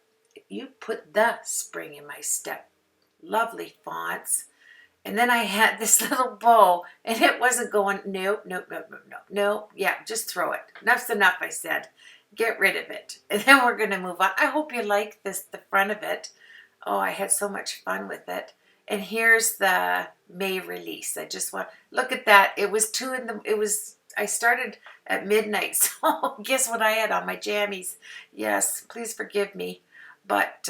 You put the spring in my step. Lovely fonts. And then I had this little bow, and it wasn't going, no, yeah, just throw it. Enough's enough, I said. Get rid of it. And then we're going to move on. I hope you like the front of it. Oh, I had so much fun with it. And here's the May release. I just want, look at that. It was I started at midnight. So guess what I had on my jammies? Yes, please forgive me. But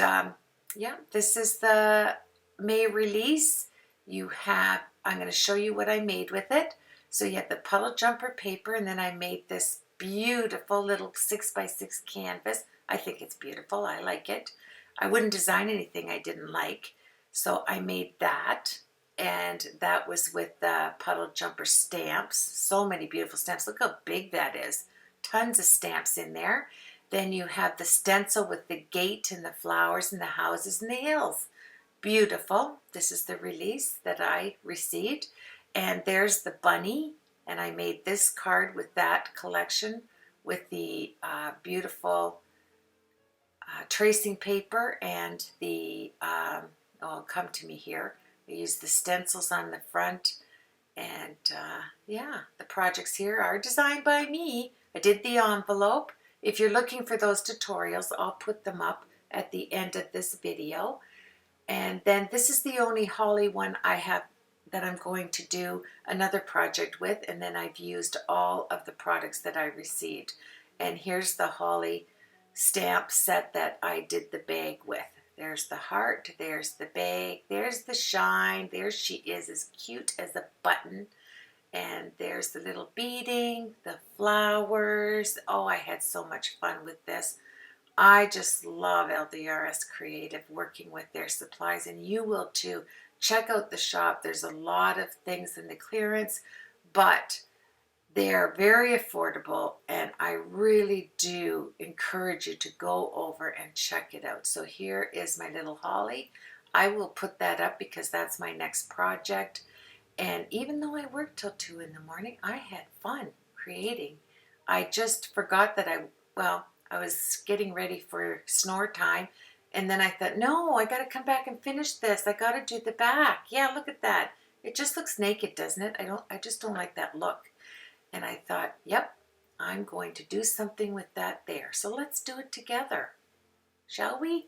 yeah, this is the May release. I'm going to show you what I made with it. So you have the puddle jumper paper, and then I made this beautiful little 6x6 canvas. I think it's beautiful. I like it. I wouldn't design anything I didn't like. So I made that, and that was with the puddle jumper stamps. So many beautiful stamps. Look how big that is. Tons of stamps in there. Then you have the stencil with the gate and the flowers and the houses and the hills. beautiful. This is the release that I received. And there's the bunny. And I made this card with that collection with the beautiful tracing paper and the, oh, come to me here. I used the stencils on the front. And yeah, the projects here are designed by me. I did the envelope. If you're looking for those tutorials, I'll put them up at the end of this video. And then this is the only holly one I have that I'm going to do another project with. And then I've used all of the products that I received. And here's the holly stamp set that I did the bag with. There's the heart, there's the bag, there's the shine, there she is, as cute as a button. And there's the little beading, the flowers. Oh, I had so much fun with this. I just love LDRS Creative, working with their supplies, and you will too. Check out the shop. There's a lot of things in the clearance, but they're very affordable, and I really do encourage you to go over and check it out. So here is my little holly. I will put that up because that's my next project. And even though I worked till 2 in the morning, I had fun creating. I just forgot that I was getting ready for snore time. And then I thought, no, I got to come back and finish this. I got to do the back. Yeah, look at that. It just looks naked, doesn't it? I just don't like that look. And I thought, yep, I'm going to do something with that there. So let's do it together, shall we?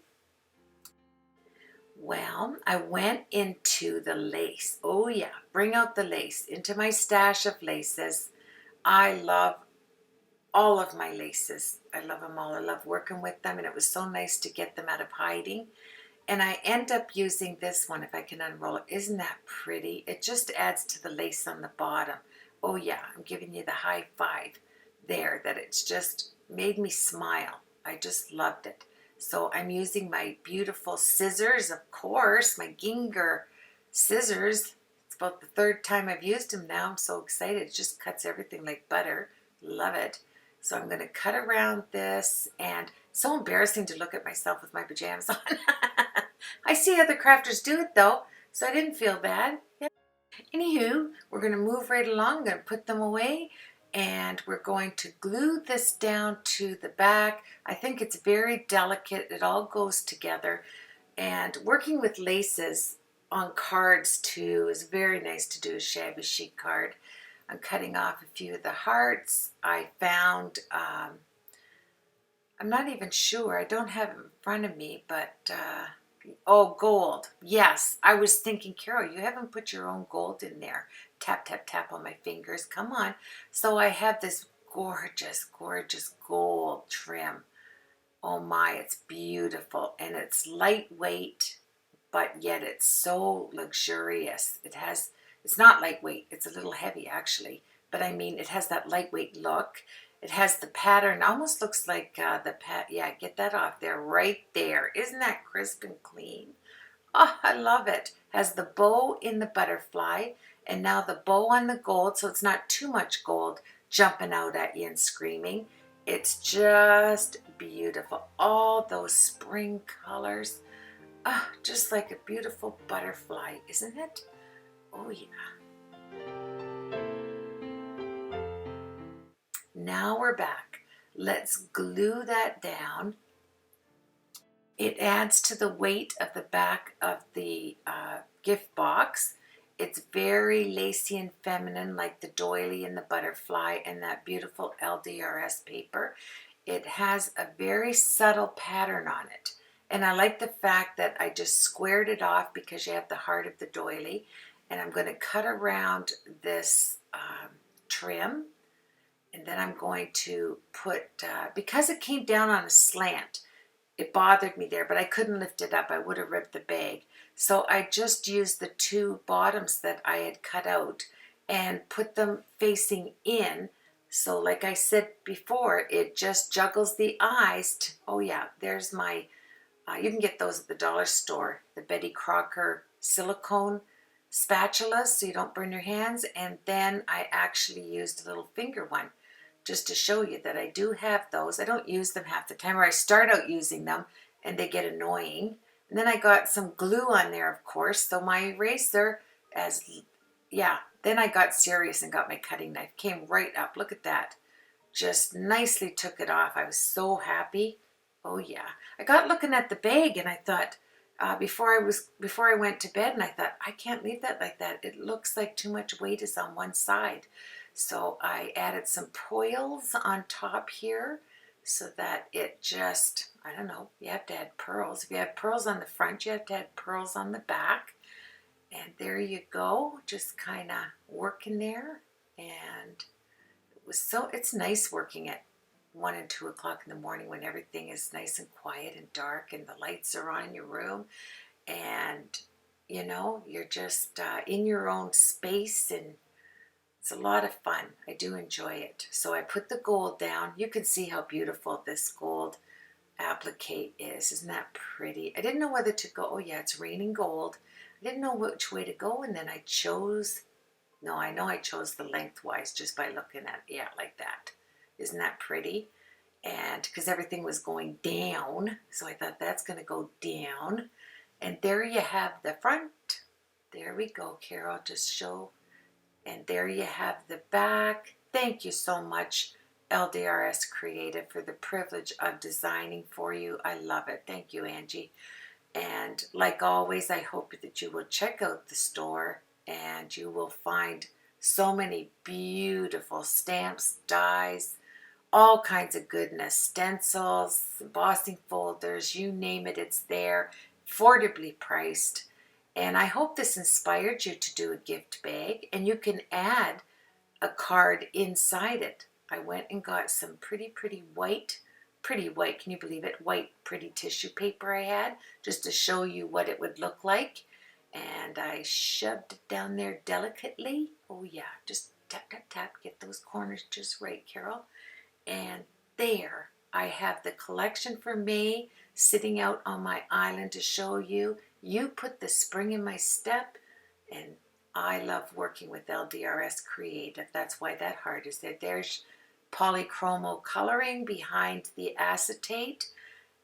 Well, I went into the lace. Oh yeah, bring out the lace, into my stash of laces. I love all of my laces. I love them all. I love working with them, and it was so nice to get them out of hiding. And I end up using this one, if I can unroll it. Isn't that pretty? It just adds to the lace on the bottom. Oh yeah, I'm giving you the high five there, that it's just made me smile. I just loved it. So I'm using my beautiful scissors, of course, my Ginger scissors. It's about the 3rd time I've used them now. I'm so excited. It just cuts everything like butter. Love it. So I'm going to cut around this, and it's so embarrassing to look at myself with my pajamas on. I see other crafters do it though, so I didn't feel bad. Yeah. Anywho, we're going to move right along. I'm going to put them away, and we're going to glue this down to the back. I think it's very delicate. It all goes together. And working with laces on cards too is very nice to do a shabby chic card. I'm cutting off a few of the hearts. I found, I'm not even sure. I don't have it in front of me, but, oh, gold. Yes, I was thinking, Carol, you haven't put your own gold in there. Tap, tap, tap on my fingers. Come on. So I have this gorgeous, gorgeous gold trim. Oh my, it's beautiful. And it's lightweight, but yet it's so luxurious. It's not lightweight. It's a little heavy actually. But I mean, it has that lightweight look. It has the pattern, almost looks like yeah, get that off there, right there. Isn't that crisp and clean? Oh, I love it. Has the bow in the butterfly, and now the bow on the gold, so it's not too much gold jumping out at you and screaming. It's just beautiful. All those spring colors. Ah, just like a beautiful butterfly, isn't it? Oh yeah. Now we're back. Let's glue that down. It adds to the weight of the back of the gift box. It's very lacy and feminine, like the doily and the butterfly and that beautiful LDRS paper. It has a very subtle pattern on it. And I like the fact that I just squared it off because you have the heart of the doily. And I'm going to cut around this trim. And then I'm going to put, because it came down on a slant, it bothered me there, but I couldn't lift it up. I would have ripped the bag. So I just used the 2 bottoms that I had cut out and put them facing in. So like I said before, it just juggles the eyes. Oh yeah, there's my, you can get those at the dollar store, the Betty Crocker silicone spatulas so you don't burn your hands. And then I actually used a little finger one just to show you that I do have those. I don't use them half the time, or I start out using them and they get annoying. And then I got some glue on there, of course. So my eraser, then I got serious and got my cutting knife. Came right up. Look at that. Just nicely took it off. I was so happy. Oh yeah. I got looking at the bag and I thought, before I went to bed, and I thought, I can't leave that like that. It looks like too much weight is on one side. So I added some pearls on top here so that it just, I don't know, you have to add pearls. If you have pearls on the front, you have to add pearls on the back. And there you go, just kind of working there. And it's nice working at 1 and 2 o'clock in the morning when everything is nice and quiet and dark and the lights are on in your room, and you know, you're just in your own space, and it's a lot of fun. I do enjoy it. So I put the gold down. You can see how beautiful this gold applique is. Isn't that pretty? I didn't know whether to go, oh yeah, it's raining gold. I didn't know which way to go, and then I chose, no, I know I chose the lengthwise just by looking at, yeah, like that. Isn't that pretty? And because everything was going down, so I thought that's going to go down. And there you have the front. There we go, Carol, just show. And there you have the back. Thank you so much, LDRS Creative, for the privilege of designing for you. I love it. Thank you, Angie. And like always, I hope that you will check out the store and you will find so many beautiful stamps, dies, all kinds of goodness, stencils, embossing folders, you name it, it's there, affordably priced. And I hope this inspired you to do a gift bag, and you can add a card inside it. I went and got some pretty white, can you believe it, white pretty tissue paper I had, just to show you what it would look like. And I shoved it down there delicately. Oh yeah, just tap, tap, tap, get those corners just right, Carol. And there I have the collection for May sitting out on my island to show you. You put the spring in my step, and I love working with LDRS Creative. That's why that heart is there. There's polychromo coloring behind the acetate.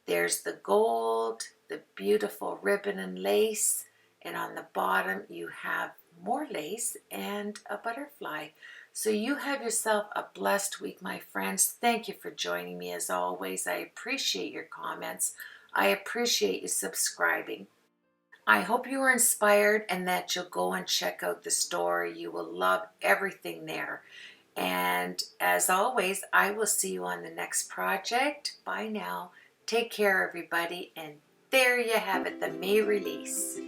There's the gold, the beautiful ribbon and lace, and on the bottom you have more lace and a butterfly. So you have yourself a blessed week, my friends. Thank you for joining me as always. I appreciate your comments. I appreciate you subscribing. I hope you were inspired and that you'll go and check out the store. You will love everything there. And as always, I will see you on the next project. Bye now. Take care, everybody. And there you have it, the May release.